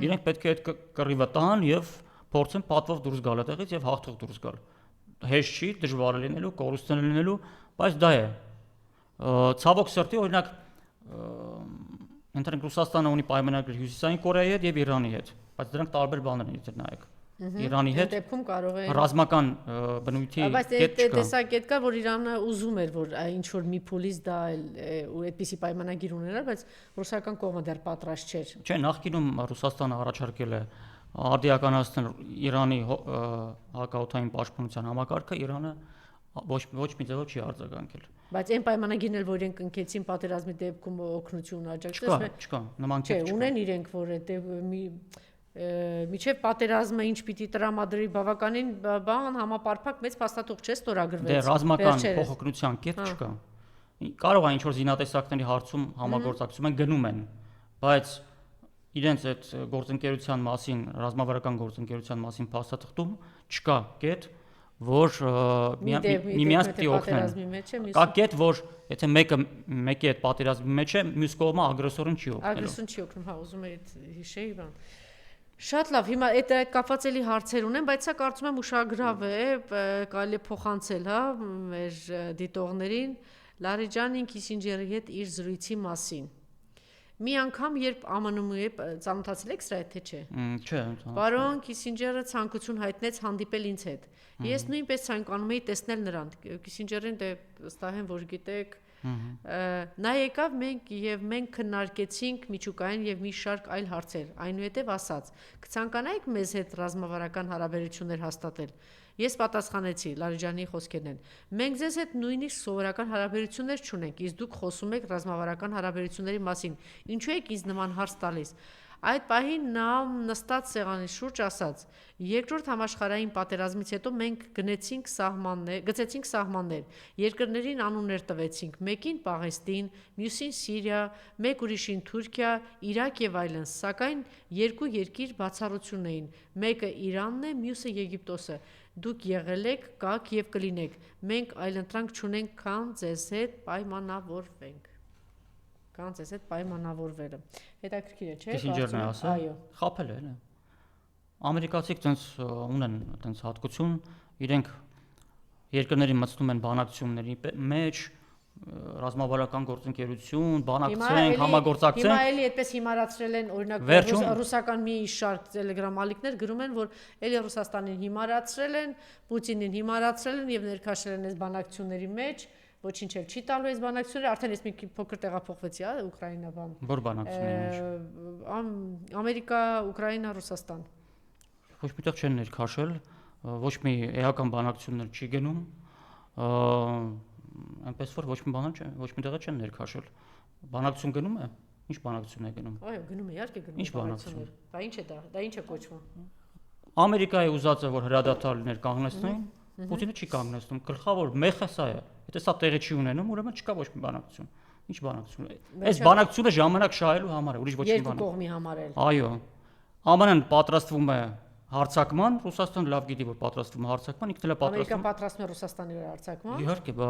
իրենք պետք է այդ կռիվը տան եւ փորձեն պատվով դուրս գալ այդտեղից եւ հաղթող դուրս գալ։ Հեշտ չի, դժվար է լինելու, կորուստ է լինելու, բայց դա է։ Ցավոք սրտի, օրինակ, ընտրենք Ռուսաստանը ունի պայմանագրեր Հյուսիսային Կորեայի հետ եւ Իրանի հետ, բայց դրանք տարբեր բաներ են, եթե նայեք։ Իրանի հետ դեպքում կարող է ռազմական բնույթի կետ չկա։ Բայց տեսակետ կա, որ Իրանը ուզում էր, որ ինչ որ մի փուլից դա ու այդպիսի պայմանագիր ունենար, բայց ռուսական կողմը դեռ պատրաստ չէր։ Չէ, նախկինում Ռուսաստանը առաջարկել է արդիականացնել Իրանի հակաօդային պաշտպանության համակարգը, Իրանը ոչ մի ձևով չի արձագանքել։ Բայց այն պայմանագիրն էլ, որ իրենք ընկեցին պատերազմի դեպքում օգնություն աջակցել, չկա, նման կետ չկա։ Չէ, ունեն իրենք, որ Միջև պատերազմը ինչ պիտի տրամադրի բավականին բան համապարփակ մեծ փաստաթուղթ չէ ստորագրվեց։ Դե ռազմական փոխօգնության կետ չկա։ Կարող է ինչ որ զինատեսակների հարցում համագործակցում են գնում են, բայց իրենց այդ գործընկերության մասին, ռազմավարական գործընկերության մասին փաստաթղթում չկա կետ, որ միմյանց պիտի օգնեն։ Կա կետ, որ եթե մեկի այդ պատերազմի մեջ է, մյուս կողմը ագրեսորին չի օգնելու։ Ագրեսորին չի օգնում, հա, ուզում էի հիշեի բան։ Շատ լավ, հիմա այդ կապված էլի հարցեր ունեմ, բայց սա կարծում եմ ուշագրավ է, կարելի է փոխանցել, հա, մեր դիտողներին Լարիջանին Քիսինջերի հետ իր զրույցի մասին։ Մի անգամ, երբ ԱՄՆ-ի ծանոթացել եք սրա հետ, թե չէ։ Չէ։ Պարոն Քիսինջերը ցանկություն հայտնեց հանդիպել ինձ հետ։ Ես նույնպես ցանկանում էի տեսնել նրան։ Քիսինջերին դե վստահ եմ, որ գիտեք, նա եկավ մենք քննարկեցինք միջուկային եւ մի շարք այլ հարցեր, այնուհետեւ ասաց. «Կցանկանայիք մեզ հետ ռազմավարական հարաբերություններ հաստատել»։ Ես պատասխանեցի, Լարիջանի խոսքերն են. «Մենք ձեզ հետ նույնիսկ սովորական հարաբերություններ չունենք, իսկ դուք խոսում եք ռազմավարական հարաբերությունների մասին։ Ինչու եք ինձ նման հարց տալիս»։ Այդ պահին նա նստած սեղանի շուրջ ասաց. «Երկրորդ համաշխարհային պատերազմից հետո մենք գծեցինք սահմաններ, երկրներին անուններ տվեցինք, մեկին Պաղեստին, մյուսին Սիրիա, մեկ ուրիշին Թուրքիա, Իրաք եւ այլն, սակայն երկու երկիր բացառություն էին, մեկը Իրանն է, մյուսը Եգիպտոսը։ Դուք եղել եք, կաք եւ կլինեք։ Մենք այլընտրանք չունենք, քան ձեզ հետ պայմանավորվենք»։ Կան ձեզ հետ պայմանավորվելը։ Հետաքրքիր է, չէ՞։ Քիսինջերն է ասել։ Այո։ Խաբել է, էլի։ Ամերիկացիք տենց ունեն տենց հատկություն, իրենք երկրների մտցնում են բանակցությունների մեջ, ռազմավարական գործընկերություն, բանակցենք, համագործակցենք։ Հիմա էլի այդպես հիմարացրել են, օրինակ ռուսական մի շարք տելեգրամ ալիքներ գրում են, որ էլի Ռուսաստանին հիմարացրել են, Պուտինին հիմարացրել են եւ ներքաշել են այս բանակցությունների մեջ։ Ոչինչ էլ չի տալու այս բանակցությունները, արդեն ես մի փոքր տեղափոխվեցի, հա, Ուկրաինա բան։ Որ բանակցությունների մեջ։ Ամերիկա, Ուկրաինա, Ռուսաստան։ Ոչ միտեղ չեն ներքաշել, ոչ մի էական բանակցություններ չի գնում, այնպես որ ոչ մի բան չէ, ոչ մի տեղ չեն ներքաշել։ Բանակցություն գնում է։ Ինչ բանակցություն է գնում։ Այո, գնում է, իհարկե գնում է։ Ինչ բանակցություն։ Դա ինչ է դա։ Դա ինչ է կոչվում։ Ամերիկայի ուզածը որ հրադադարներ կանգնեցնեն, Պուտինը չի կանգնեցնում, գլխավոր մեխը սա է։ Եթե սա տեղի չի ունենում, ուրեմն չկա ոչ մի բանակցություն։ Ինչ բանակցություն է։ Այս բանակցությունը ժամանակ շահելու համար է, ուրիշ ոչ մի բան։ Երկու կողմի համար էլ։ Այո։ ԱՄՆ-ն պատրաստվում է հարձակման, Ռուսաստանը լավ գիտի, որ պատրաստվում է հարձակման, ինքն էլ է պատրաստվում։ Ամերիկան պատրաստվում է Ռուսաստանի վրա հարձակման։ Իհարկե, բա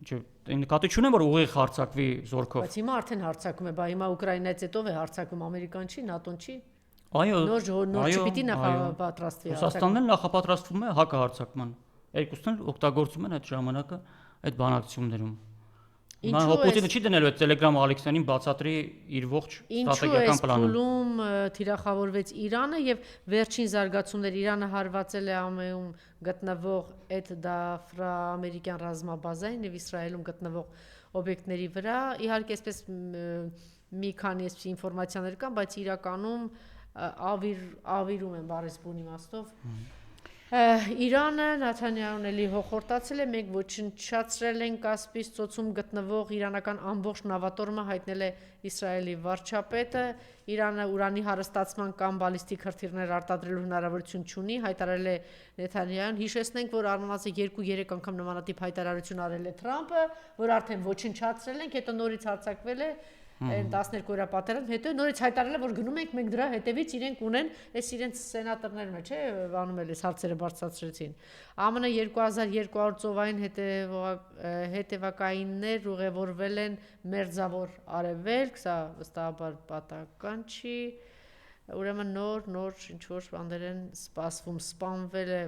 չէ, նկատի չունեմ, որ ուղիղ հարձակվի զորքով։ Բայց հիմա արդեն հարձակում է, բա հիմա Ուկրաինայից հետո է հարձակում, Ամերիկան չի, ՆԱՏՕ-ն չի։ Այո, նոր չպիտի նախապատրաստվի։ Ռուսաստանն էլ նախապատրաստվում է հակահարձակման։ Երկուսն էլ օգտագործում են այդ ժամանակը այդ բանակցություններում։ Հիմա Պուտինը չի դնելու այդ Telegram ալիքներին բացատրի իր ողջ ստրատեգիական պլանը։ Ինչու է փուլում թիրախավորվեց Իրանը եւ վերջին զարգացումներ Իրանը հարվածել է ԱՄՆ-ում գտնվող այդ դաֆրամերիկյան ռազմաբազային եւ Իսրայելում գտնվող օբյեկտների վրա։ Իհարկե, այսպես մի քանի այսպես ինֆորմացիաներ կան, բայց իրականում ավիրում են բառից բուն իմաստով։ Իրանը Նաթանյահուն էլի հոխորտացել է, մենք ոչնչացրել են Կասպից ծոցում գտնվող իրանական ամբողջ նավատորմը, հայտնել է Իսրայելի վարչապետը, Իրանը ուրանի հարստացման կամ բալիստիկ հրթիռներ արտադրելու հնարավորություն չունի, հայտարարել է Նեթանյահուն։ Հիշեցնենք, որ արմանածը 2-3 անգամ նմանատիպ հայտարարություն արել է Թրամփը, որ արդեն ոչնչացրել ենք, հետո նորից հարձակվել է այն 12 օրյա պատերազմ, հետո նորից հայտարարել է, որ գնում ենք մենք դրա հետևից, իրենք ունեն այս իրենց սենատորներն է, չէ, անում էլ այս հարցերը բարձրացրեցին։ ԱՄՆ 2200 ծովային հետևակայիններ ուղևորվել են Մերձավոր Արևելք, սա վստահաբար պատահական չի, ուրեմն նոր ինչ որ բաներ են սպասվում, սպանվել է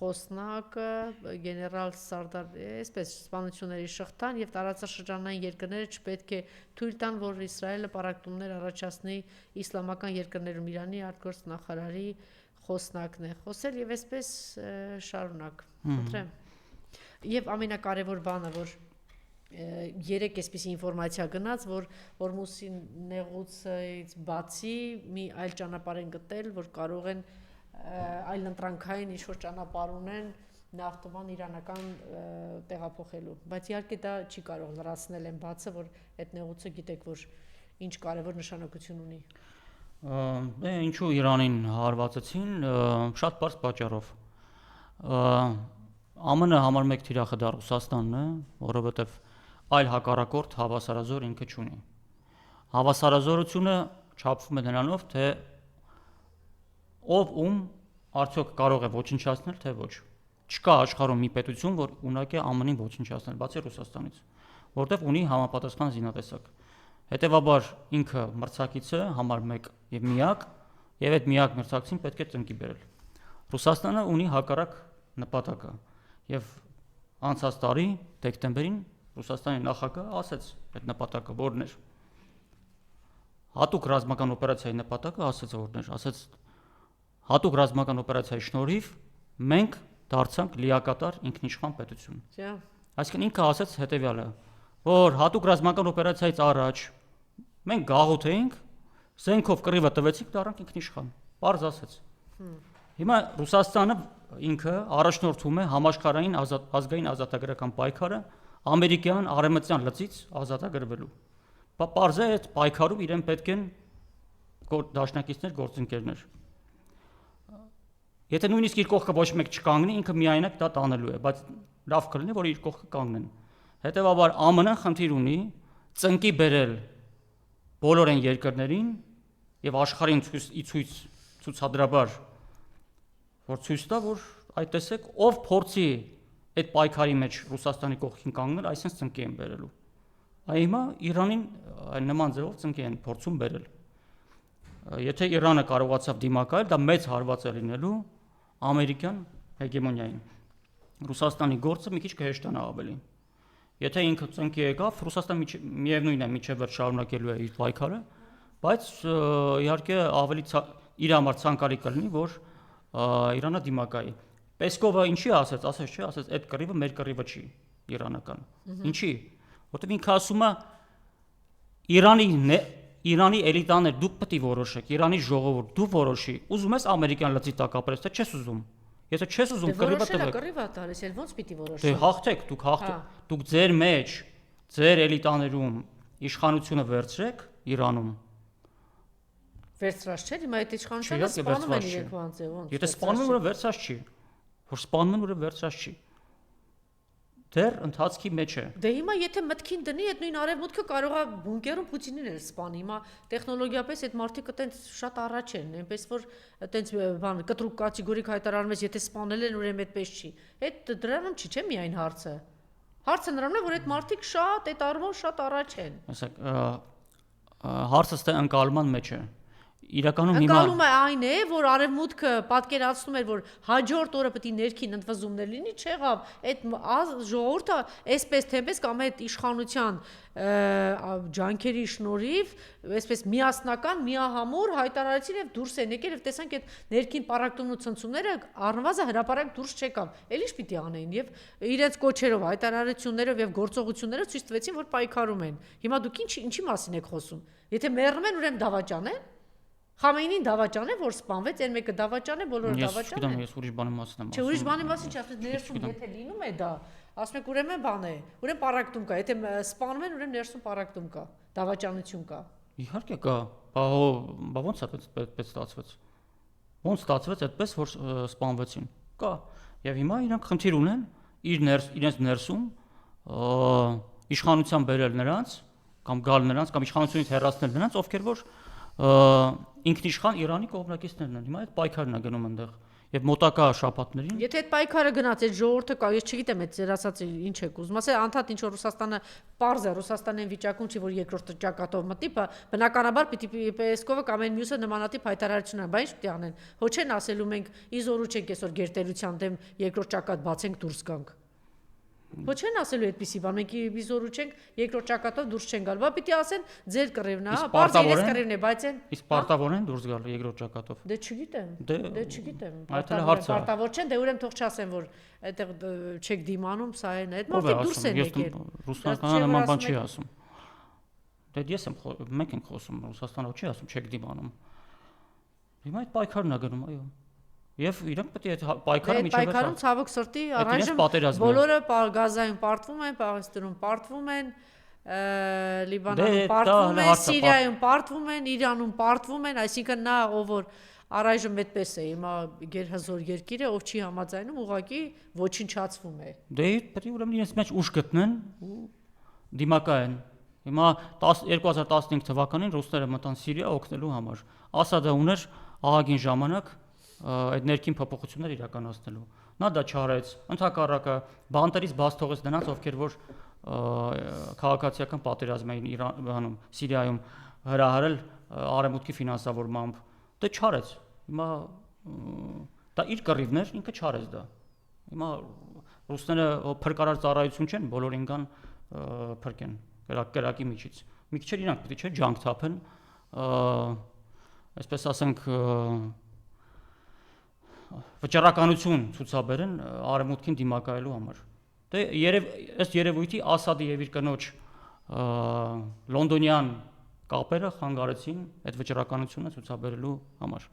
խոսնակը, գեներալ Սարդար, այսպես սպանությունների շղթան եւ տարածաշրջանային երկրները չպետք է թույլ տան, որ Իսրայելը պարակտումներ առաջացնի իսլամական երկրներում։ Իրանի արտգործ նախարարի խոսնակն է խոսել եւ այսպես շարունակ։ Խնդրեմ։ Եվ ամենակարևոր բանը, որ երեք այսպիսի ինֆորմացիա գնաց, որ Հորմուզի նեղուցից բացի մի այլ ճանապարհ են գտել, որ կարող են այլ ընտրանքային ինչ-որ ճանապարհ ունեն նավթման իրանական տեղափոխելու, բայց իհարկե դա չի կարող լրացնել այն բացը, որ այդ նեղուցը գիտեք, որ ինչ կարևոր նշանակություն ունի։ Դե ինչու Իրանին հարվածեցին, շատ բարձ պատճառով։ ԱՄՆ համար մեկ թիրախը դա Ռուսաստանն է, որովհետև այլ հակառակորդ հավասարազոր ինքը չունի։ Հավասարազորությունը չափվում է նրանով, թե ով ում արդյոք կարող է ոչնչացնել, թե ոչ։ Չկա աշխարհում մի պետություն, որ ունակ է ԱՄՆ-ին ոչնչացնել, բացի Ռուսաստանից, որտեղ ունի համապատասխան զինատեսակ։ Հետևաբար ինքը մրցակից է համար 1 եւ միակ, եւ այդ միակ մրցակցին պետք է ծնկի բերել։ Ռուսաստանը ունի հակառակ նպատակը, եւ անցած տարի դեկտեմբերին Ռուսաստանի նախագահը ասաց այդ նպատակը որն էր։ Հատուկ ռազմական օպերացիայի նպատակը ասաց որն էր, ասաց հատուկ ռազմական օպերացիայի շնորհիվ մենք դարձանք լիակատար ինքնիշխան պետություն։ Այսինքն ինքը ասաց հետեւյալը, որ հատուկ ռազմական օպերացիայից առաջ մենք գաղութ էինք, զենքով կռիվը տվեցինք, դառանք ինքնիշխան։ Պարզ ասաց։ Հիմա Ռուսաստանը ինքը առաջնորդում է համաշխարհային ազգային ազատագրական պայքարը ամերիկյան արևմտյան լծից ազատագրվելու։ Պարզ է այդ պայքարում իրեն պետք են դաշնակիցներ, գործընկերներ։ Եթե նույնիսկ իր կողքը ոչ մեկ չկանգնի, ինքը միայնակ դա տանելու է, բայց լավ կլինի, որ իր կողքը կանգնեն։ Հետևաբար ԱՄՆ-ն խնդիր ունի ծնկի բերել բոլոր այն երկրներին եւ աշխարհին ցուցադրաբար, որ ցույց տա, որ այդ տեսեք, ով փորձի այդ պայքարի մեջ Ռուսաստանի կողքին կանգնել, այսինքն ծնկի են բերելու։ Այ հիմա Իրանին նման ձևով ծնկի են փորձում բերել։ Եթե Իրանը կարողացավ դիմակայել, դա մեծ հարված է լինելու ամերիկյան հեգեմոնիային։ Ռուսաստանի գործը մի քիչ կհեշտանա ավելի։ Եթե ինքը ծնկի եկավ, Ռուսաստանը միևնույն է, միջև վերջ շարունակելու է իր պայքարը, բայց իհարկե ավելի իր համար ցանկալի կլինի, որ Իրանը դիմակայի։ Պեսկովը ինչի ասաց, չէ, ասաց այդ կռիվը մեր կռիվը չի, իրանական։ Ինչի՞։ Որտեղ ինքը ասում է Իրանի էլիտաներ դուք պետք է որոշեք, Իրանի ժողովուրդ դու որոշի, ուզում ես ամերիկյան լծի տակ ապրես, թե չես ուզում։ Եթե չես ուզում կռիվը տվեք։ Կռիվը տալիս, էլ ոնց պիտի որոշես։ Դե հաղթեք, դուք հաղթեք։ Դուք ձեր մեջ, ձեր էլիտաներում իշխանությունը վերցրեք Իրանում։ Վերցրած չէ, հիմա այդ իշխանությունը սպանում են իրենք ոնց է, ոնց։ Եթե սպանում են, ուրը վերցրած չի։ Որ սպանում են, ուրը վերցրած չի։ Դեռ ընթացքի մեջ է։ Դե հիմա եթե մտքին դնի, այդ նույն արևմուտքը կարող է բունկերում Պուտինին էլ սպանի։ Հիմա տեխնոլոգիապես այդ մարդիկը տենց շատ առաջ են, այնպես որ տենց բան կտրուկ կատեգորիկ հայտարարում ես, եթե սպանել են, ուրեմն այդպես չի։ Այդ դրանում չի, չէ՞ միայն հարցը։ Հարցը նրան է, որ այդ մարդիկ շատ այդ առումով շատ առաջ են։ Ասեք, հարցը ստե ընկալման մեջ է։ Իրականում հիմա ընկալումը այն է, որ արևմուտքը պատկերացնում էր, որ հաջորդ օրը պետք է ներքին ընդվզումներ լինի, չեղավ, այդ ժողովուրդը այսպես թեպես կամ այդ իշխանության ջանքերի շնորհիվ, այսպես միասնական, միահամուռ հայտարարեցին եւ դուրս են եկել եւ տեսանք այդ ներքին պարակտումն ու ցնցումները առնվազն հրաապարակ դուրս չեկավ։ Էլի ինչ պիտի անեն եւ իրենց կոչերով, հայտարարություններով եւ գործողություններով ցույց տվեցին, որ պայքարում են։ Հիմա դուք ինչի մասին եք խոսում։ Եթե մեռնում են, ուրեմն դավաճան են։ Խամեյնին դավաճան է, որ սպանվեց, այն մեկը դավաճան է, բոլորը դավաճան են։ Ես ուրիշ բանի մասին եմ ասում։ Չէ, ուրիշ բանի մասին չի, ասում ներսում եթե լինում է դա, ասում եք ուրեմն բան է, ուրեմն պարակտում կա, եթե սպանում են, ուրեմն ներսում պարակտում կա, դավաճանություն կա։ Իհարկե կա, բա ոնց է այդպես ստացվեց։ Ոնց ստացվեց այդպես, որ սպանվեցին։ Կա։ Եվ հիմա իրանք խնդիր ունեն իրենց ներսում իշխանության բերել նրանց կամ գալ նրանց կամ իշխանությունից հեռացնել նրանց, ովքեր որ ինքնիշխան Իրանի կողմնակիցներն են։ Հիմա այդ պայքարն է գնում այնտեղ եւ մոտակա շաբաթներին։ Եթե այդ պայքարը գնաց, այդ ժողովուրդը կա, ես չգիտեմ այդ ձեր ասածը ինչ եք ուզում, ասել անդադ ինչ որ Ռուսաստանը պարզ է, Ռուսաստանն վիճակում չի, որ երկրորդ ճակատով մտնի, բնականաբար պիտի Պեսկովը կամ այն մյուսը նմանատիպ հայտարարություն անեն, բայց ինչ պիտի անեն։ Ոչ են ասելու մենք իզորու չենք այսօր գերտերության դեմ երկրորդ ճակատ բացենք դուրս գանք։ Ոչ են ասելու այդպիսի բան, մենք իզորու չենք երկրորդ ճակատով դուրս չեն գալ, բա պիտի ասեն ձեր կռիվն է, բարձ իրենց կռիվն է, բայց այն իսկ պարտավոր են դուրս գալ երկրորդ ճակատով։ Դե չգիտեմ։ Դե չգիտեմ։ Պարտավոր չեն, դե ուրեմն թող չասեն, որ այդտեղ չեք դիմանում, սա այն է։ Այդ մարդիկ դուրս են եկել։ Ռուսաստանը նման բան չի ասում։ Դե ես եմ մենք ենք խոսում, Ռուսաստանը չի ասում չեք դիմանում։ Հիմա այդ պայքարն է գնում, այո։ Եվ իրենք պետք է այդ պայքարը միջև պայքարում ցավոք սրտի առայժմ բոլորը գազային պարտվում են, Պաղեստինում պարտվում են, Լիբանանում պարտվում են, Սիրիայում պարտվում են, Իրանում պարտվում են, այսինքն նա ով որ առայժմ այդպես է, հիմա գերհզոր երկիր է, ով չի համաձայնում, ուղղակի ոչնչացվում է։ Դե պետք է ուրեմն իրենց մեջ ուժ գտնեն ու դիմակայեն։ Հիմա 2015 թվականին ռուսները մտան Սիրիա օգնելու համար։ Ասադը ուներ ահագին ժամանակ այդ ներքին փոփոխություններ իրականացնելու։ Նա դա չարեց, ընդհակառակը բանտերից բաց թողեց նրանց, ովքեր որ քաղաքացիական պատերազմ էին Իրանում, Սիրիայում հրահարել արևմուտքի ֆինանսավորմամբ։ Դե չարեց։ Հիմա դա իր կռիվներ, ինքը չարեց դա։ Հիմա ռուսները փրկարար ծառայություն չեն, բոլորին կան փրկեն կրակի միջից։ Մի քիչ իրանք պետք չէ ջանք թափեն, այսպես ասենք վճռականություն ցուցաբերեն արևմուտքին դիմակայելու համար։ Դե ըստ երևույթի Ասադի եւ իր կնոջ լոնդոնյան կապերը խանգարեցին այդ վճռականությունը ցուցաբերելու համար։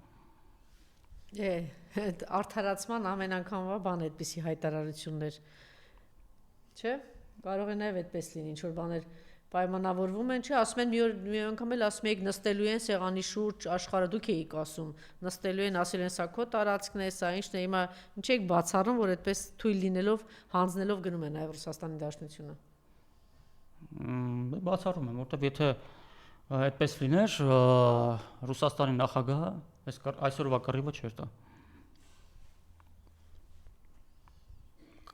Արդարացման ամեն անգամվա բան այդպիսի հայտարարություններ, չէ՞, կարող է նաև այդպես լինի, ինչ որ բաներ պայմանավորվում են, չէ, ասում են մի անգամ էլ ասում եք նստելու են սեղանի շուրջ, աշխարհը դուք եք ասում, նստելու են, ասել են սա քո տարածքն է, սա ինչն է, հիմա ինչ եք բացառում, որ այդպես թույլ լինելով, հանձնելով գնում է նաև Ռուսաստանի Դաշնությունը։ Բացառում եմ, որտեղ եթե այդպես լիներ, Ռուսաստանի նախագահը այսօրվա կռիվը չէր տա։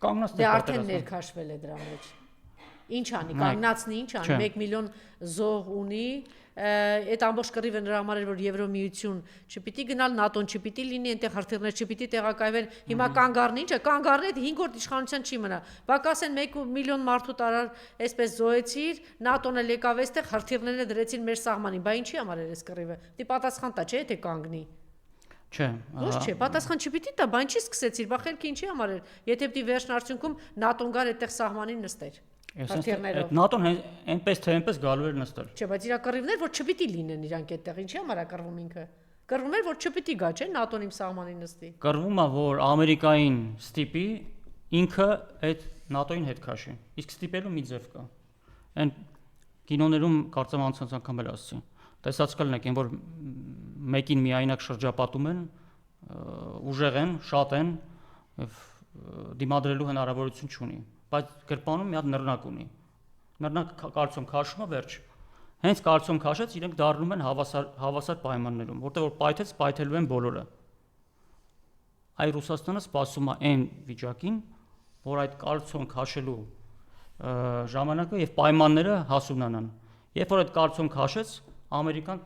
Դե արդեն ներքաշվել է դրա մեջ։ Ինչ անի, կանգնացնի, ինչ անի, 1 միլիոն զոհ ունի, այդ ամբողջ կռիվը նրա համար էր, որ Եվրոմիություն չպիտի գնալ, ՆԱՏՕ-ն չպիտի լինի, այնտեղ հրթիռներ չպիտի տեղակայվեն, հիմա կանգ առնի, ինչը կանգ առնի, 5-րդ իշխանության չի մնա։ Բակասեն 1 միլիոն մարդու տարար այսպես զոհեցիր, ՆԱՏՕ-ն էլ եկավ այստեղ հրթիռները դրեցին մեր սահմանին, բա ինչի համար էր այս կռիվը։ Դե պատասխան տա, չէ՞, թե կանգնի։ Չէ։ Ոչ չէ, պատասխան չպիտի տա, բա ինչի սկսեցիր, բա խելքի ինչի համար էր, եթե պիտի վերջն արդյունքում ՆԱՏՕ-ն գար այդտեղ սահմանին նստեր։ Այդ ՆԱՏՕ-ն այնպես թե այնպես գալու էր նստել։ Չէ, բայց իրա կռիվներ, որ չպիտի լինեն իրանք այդտեղ, ինչի համար է կռվում ինքը։ Կռվում էր, որ չպիտի գա, չէ՞, ՆԱՏՕ-ն իմ սահմանին նստի։ Կռվում է, որ Ամերիկային ստիպի ինքը այդ ՆԱՏՕ-ին հետ քաշի։ Իսկ ստիպելու մի ձև կա։ Այն կինոներում կարծեմ անցած անգամ էլ ասացի։ Տեսած կլինեք, այն որ մեկին միայնակ շրջապատում են, ուժեղ են, շատ են, դիմադրելու հնարավորություն չունի, բայց գրպանում մի հատ նռնակ ունի։ Նռնակ կարծում քաշումը վերջ։ Հենց կարծում քաշեց, իրենք դառնում են հավասար պայմաններում, որտեղ որ պայթեց, պայթելու են բոլորը։ Այ Ռուսաստանը սպասում է այն վիճակին, որ այդ կարծում քաշելու ժամանակը եւ պայմանները հասունանան։ Երբ որ այդ կարծում քաշեց, Ամերիկան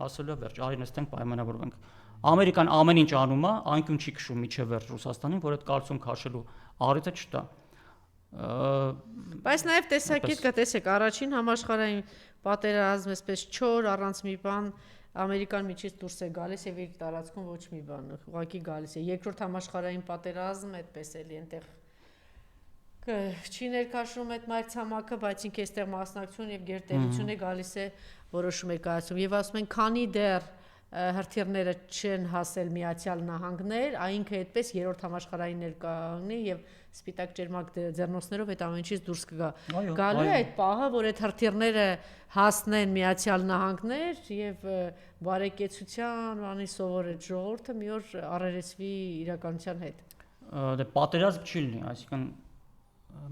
ասել է վերջ, արի նստենք պայմանավորվենք։ Ամերիկան ամեն ինչ անում է, անկյուն չի քշում միջև վերջ Ռուսաստանին, որ այդ կարծում քաշելու առիթը չտա։ Բայց նաև տեսակետ կա, տեսեք, առաջին համաշխարհային պատերազմ այսպես չոր առանց մի բան Ամերիկան միջից դուրս է գալիս եւ իր տարածքում ոչ մի բան, ուղղակի գալիս է։ Երկրորդ համաշխարհային պատերազմ այդպես էլի այնտեղ չի ներկայացնում այդ մայրցամաքը, բայց ինքը այստեղ մասնակցություն եւ գերտերություն է գալիս է որոշում է կայացում եւ ասում են քանի դեռ հրթիռները չեն հասել Միացյալ Նահանգներ, այնքը այդպես երրորդ համաշխարհային ներկայացնի եւ սպիտակ ջերմակ ձեռնոցներով այդ ամեն ինչից դուրս կգա։ Գալու է այդ պահը, որ այդ հրթիռները հասնեն Միացյալ Նահանգներ եւ բարեկեցության, բանի սովոր այդ ժողովուրդը մի օր առերեսվի իրականության հետ։ Դե պատերազմ չի լինի, այսինքն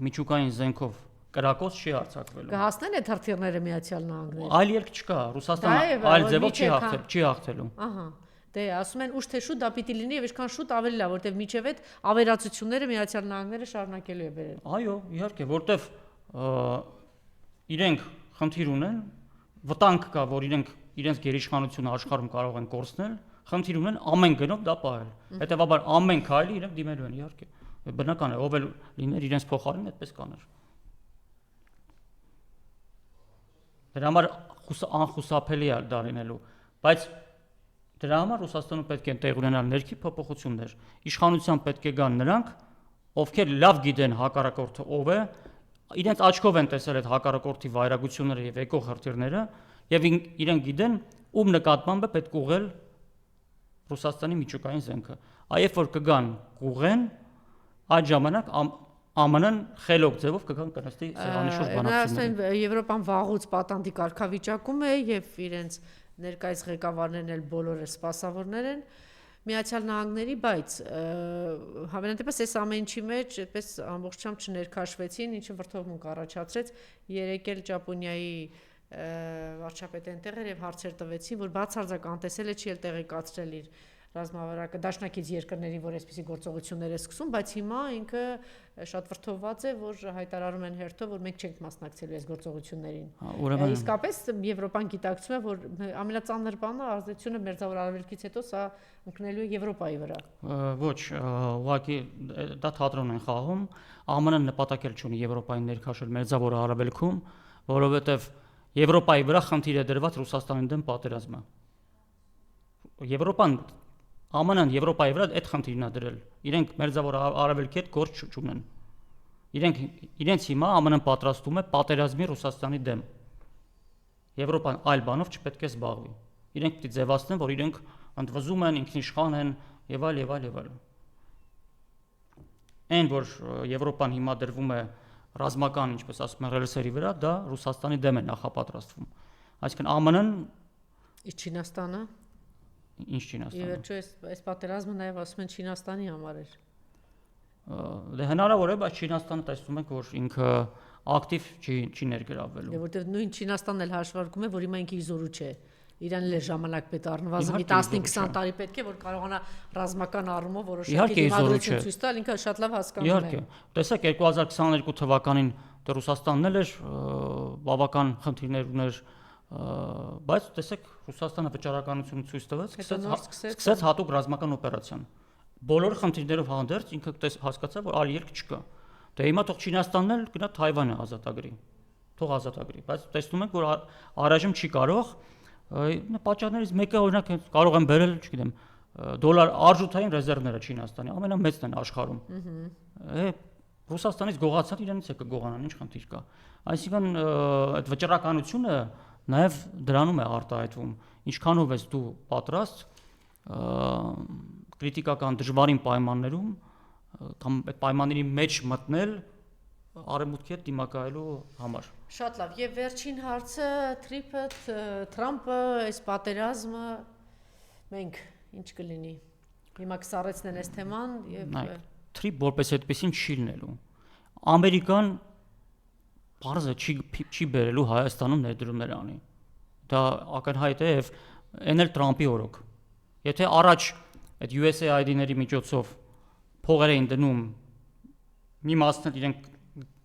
միջուկային զենքով կրակոց չի արձակվելու։ Կհասնեն այդ հրթիռները Միացյալ Նահանգներ։ Այլ ելք չկա, Ռուսաստանը այլ ձևով չի հաղթելու։ Ահա։ Դե ասում են ուշ թե շուտ դա պիտի լինի եւ ինչքան շուտ ավելի լավ, որտեվ միջև այդ ավերածությունները Միացյալ Նահանգները շարունակելու է բերել։ Այո, իհարկե, որտեվ իրենք խնդիր ունեն, վտանգ կա, որ իրենց գերիշխանությունը աշխարհում կարող են կորցնել, խնդիր ունեն ամեն գնով դա պահել։ Հետևաբար ամեն քայլի իրենք դիմելու են, իհարկե։ Բնական է, ով էլ լիներ իրենց փոխարեն այդպես կաներ։ Դրա համար անխուսափելի է դա լինելու, բայց դրա համար Ռուսաստանում պետք է տեղ ունենալ ներքի փոփոխություններ։ Իշխանության պետք է գան նրանք, ովքեր լավ գիտեն հակառակորդը ով է, իրենց աչքով են տեսել այդ հակառակորդի վայրագությունները եւ եկող հրթիռները, եւ իրենք գիտեն ում նկատմամբ է պետք ուղղել Ռուսաստանի միջուկային զենքը։ Այ երբ որ կգան ուղղեն, այդ ժամանակ ԱՄՆ-ն խելոք ձևով կգան կնստի սեղանի շուրջ բանակցությունների։ Ասեն Եվրոպան վաղուց պատանդի կարգավիճակում է եւ իրենց ներկայիս ղեկավարներն էլ բոլորը սպասավորներ են Միացյալ Նահանգների, բայց հավանաբար այս ամեն ինչի մեջ այդպես ամբողջությամբ չներքաշվեցին, ինչը վրդովմունք առաջացրեց երեք էլ Ճապոնիայի վարչապետը այնտեղ էր եւ հարցեր տվեցին, որ բացարձակ անտեսել է չի էլ տեղեկացրել իր ռազմավարակը դաշնակից երկրներին, որ այսպիսի գործողություններ է սկսում, բայց հիմա ինքը շատ վրդովված է, որ հայտարարում են հերթով, որ մենք չենք մասնակցելու այս գործողություններին։ Իսկապես Եվրոպան գիտակցում է, որ ամենածանր բանը ազդեցությունը մերձավոր արևելքից հետո սա ընկնելու է Եվրոպայի վրա։ Ոչ, ուղղակի դա թատրոն են խաղում, ԱՄՆ-ն նպատակ էլ չունի Եվրոպային ներքաշել մերձավոր արևելքում, որովհետև Եվրոպայի վրա խնդիր է դրված Ռուսաստանի դեմ պատերազմը։ Եվրոպան ԱՄՆ-ն Եվրոպայի վրա այդ խնդիրն է դրել։ Իրենք մերձավոր արևելքի հետ գործ չունեն։ Իրենց հիմա ԱՄՆ-ն պատրաստում է պատերազմի Ռուսաստանի դեմ։ Եվրոպան այլ բանով չպետք է զբաղվի։ Իրենք պիտի ձևացնեն, որ իրենք ընդվզում են, ինքնիշխան են եւ այլ եւ այլ եւ այլ։ Այն որ Եվրոպան հիմա դրվում է ռազմական, ինչպես ասում են, ռելսերի վրա, դա Ռուսաստանի դեմ է նախապատրաստվում։ Այսինքն ԱՄՆ-ն Չինաստանը Ինչ Չինաստանը։ Եվ վերջո այս պատերազմը նաև ասում են Չինաստանի համար էր։ Դե հնարավոր է, բայց Չինաստանը տեսնում ենք, որ ինքը ակտիվ չի ներգրավվելու։ Դե որտեղ նույն Չինաստանն էլ հաշվարկում է, որ հիմա ինքը իզորու չէ։ Իրանն էլ ժամանակ պետք է առնվազն 15-20 տարի պետք է, որ կարողանա ռազմական առումով որոշակի դիմադրություն ցույց տալ, ինքը շատ լավ հասկանում է։ Իհարկե։ Տեսեք 2022 թվականին դե Ռուսաստանն էլ էր բավական խնդիրներ ուներ, բայց տեսեք Ռուսաստանը վճարականություն ցույց տվեց, սկսեց հատուկ ռազմական օպերացիան։ Բոլոր խնդիրներով հանդերձ ինքը հասկացավ, որ այլ երկ չկա։ Դե հիմա թող Չինաստանն էլ գնա Թայվանը ազատագրի։ Թող ազատագրի, բայց տեսնում ենք, որ առայժմ չի կարող։ Պատճառներից մեկը օրինակ կարող են բերել, չգիտեմ, դոլար արժութային ռեզերվները Չինաստանի, ամենամեծն են աշխարհում։ Ռուսաստանից գողացած իրենից է կգողանան, ինչ խնդիր կա։ Այսինքն այդ վճռականությունը նաև դրանում է արտահայտվում, ինչքանով ես դու պատրաստ կրիտիկական դժվարին պայմաններում կամ այդ պայմանների մեջ մտնել արևմուտքի հետ դիմակայելու համար։ Շատ լավ, եւ վերջին հարցը Թրամփը այս պատերազմը մենք ինչ կլինի։ Հիմա կսառեցնեն այս թեման եւ Թրիփ որպես այդպեսին չի լինելու։ Ամերիկան բարձր չի բերելու Հայաստանում ներդրումներ անի։ Դա ակնհայտ է եւ այն էլ Թրամփի օրոք։ Եթե առաջ այդ USAID-ների միջոցով փողեր էին դնում, մի մասն էլ իրենք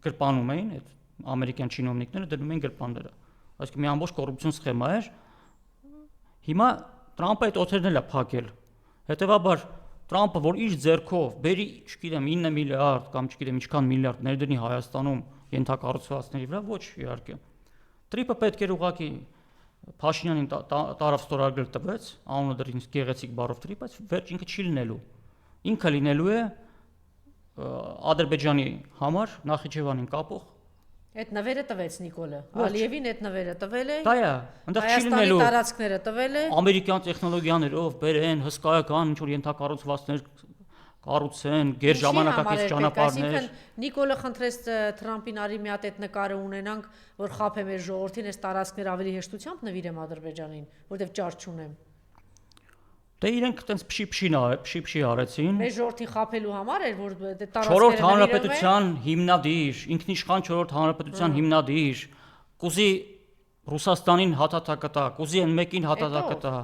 գրպանում էին, այդ ամերիկյան չինովնիկները դնում էին գրպանները։ Այսինքն մի ամբողջ կոռուպցիոն սխեմա էր։ Հիմա Թրամփը այդ օթերն էլ է փակել։ Հետևաբար Թրամփը, որ իր ձեռքով բերի, չգիտեմ, 9 միլիարդ կամ չգիտեմ ինչքան միլիարդ ներդնի Հայաստանում ենթակառուցվածքների վրա, ոչ իհարկե։ Թրիփը պետք էր ուղղակի Փաշինյանին տարավ ստորագրել տվեց, անունը դրին գեղեցիկ բառով Թրիփ, բայց վերջ ինքը չի լինելու։ Ինքը լինելու է Ադրբեջանի համար Նախիջևանին կապող։ Այդ նվերը տվեց Նիկոլը։ Ալիևին այդ նվերը տվել է։ Դա է, այնտեղ չի լինելու։ Հայաստանի տարածքները տվել է։ Ամերիկյան տեխնոլոգիաներով բերեն հսկայական ինչ որ ենթակառուցվածքներ կառուցեն, գեր ժամանակակից ճանապարհներ։ Այսինքն Նիկոլը խնդրեց Թրամփին արի մի հատ այդ նկարը ունենանք, որ խափե մեր ժողովրդին այս տարածքներ ավելի հեշտությամբ նվիրեմ Ադրբեջանին, որտեվ ճար չունեմ։ Դե իրենք այտենց փշի արեցին։ Մեր ժողովրդին խափելու համար էր, որ տարածքները Չորրորդ հանրապետության հիմնադիր, ինքնիշխան չորրորդ հանրապետության հիմնադիր, կուզի Ռուսաստանին հաթաթակը տա, կուզի այն մեկին հաթաթակը տա։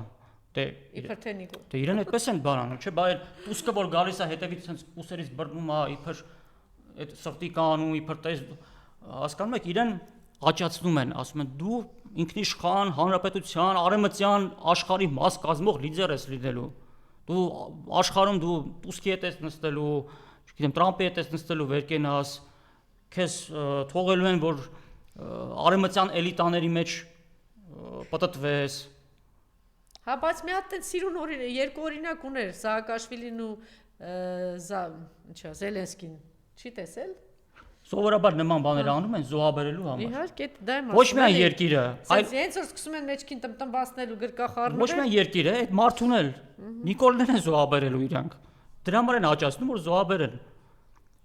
Դե իբր թե Նիկոլ։ Դե իրեն այդպես են բանանում, չէ՞, բայց տուսկը որ գալիս է հետևից sense ուսերից բռնում է, իբր այդ սրտի կանու, իբր տես հասկանում եք, իրեն աճացնում են, ասում են դու ինքնիշխան հանրապետության արեմտյան աշխարհի մաս կազմող լիդեր ես լինելու։ Դու աշխարհում դու տուսկի հետ ես նստելու, չգիտեմ, Թրամփի հետ ես նստելու վերկենաս, քեզ թողելու են որ արեմտյան էլիտաների մեջ պատտվես։ Հա, բայց մի հատ այդ սիրուն երկու օրինակ ուներ Սաակաշվիլին ու Զելենսկին։ Չի տեսել։ Սովորաբար նման բաներ անում են զոհաբերելու համար։ Իհարկե, դա է Ոչ միայն երկիրը, այլ հենց որ սկսում են մեջքին տնտմբացնել ու գրկախառնել։ Ոչ միայն երկիրը, այդ մարդուն էլ Նիկոլներն են զոհաբերելու իրանք։ Դրա համար են աճացնում որ զոհաբերեն։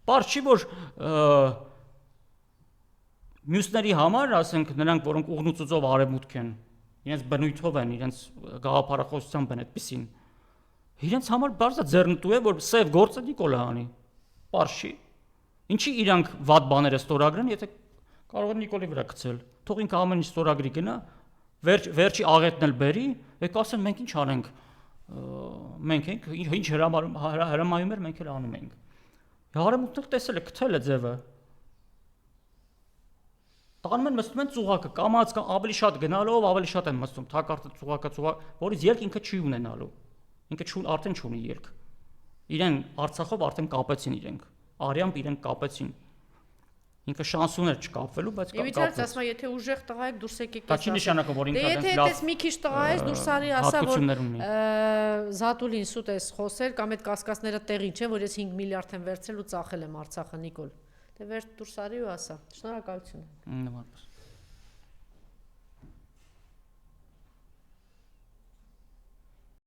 Պարզ չի որ մյուսների համար, ասենք նրանք, որոնք ուղնուցուծով արևմուտք են, իրենց բնույթով են, իրենց գաղափարախոսությամբ են այդպեսին։ Իրենց համար բարձր ձեռնտու է, որ սև գործը Նիկոլը անի։ Պարզ չի։ Ինչի իրանք վատ բաները ստորագրեն, եթե կարող են Նիկոլի վրա գցել։ Թող ինքը ամեն ինչ ստորագրի գնա, վերջի աղետն էլ բերի, եկա ասեն մենք ինչ անենք։ Մենք ենք ինչ հրամայում էր, մենք էլ անում ենք։ Հարեմուտն տեսել է, գտել է ձևը։ Տանում են մստում են ծուղակը, կամած կամ ավելի շատ գնալով, ավելի շատ են մստում, թակարդը ծուղակը, որից ելք ինքը չի ունենալու։ Ինքը արդեն չունի ելք։ Իրեն Արցախով արդեն կապեցին իրենք։ Արյամբ իրենք կապեցին։ Ինքը շանս ուներ չկապվելու, բայց կապվեց։ Իվիցարց ասма, եթե ուժեղ տղա եք դուրս եկեք։ Դա չի նշանակում, որ ինքը լավ։ Եթե այդպես մի քիչ տղա ես, դուրս արի ասա, որ Զատուլին սուտ ես խոսել կամ այդ կասկածները տեղին չեն, որ ես 5 միլիարդ եմ վերցրել ու ծախել եմ Արցախը Նիկոլ։ Դե վերջ դուրս արի ու ասա։ Շնորհակալություն։ Նմանապես։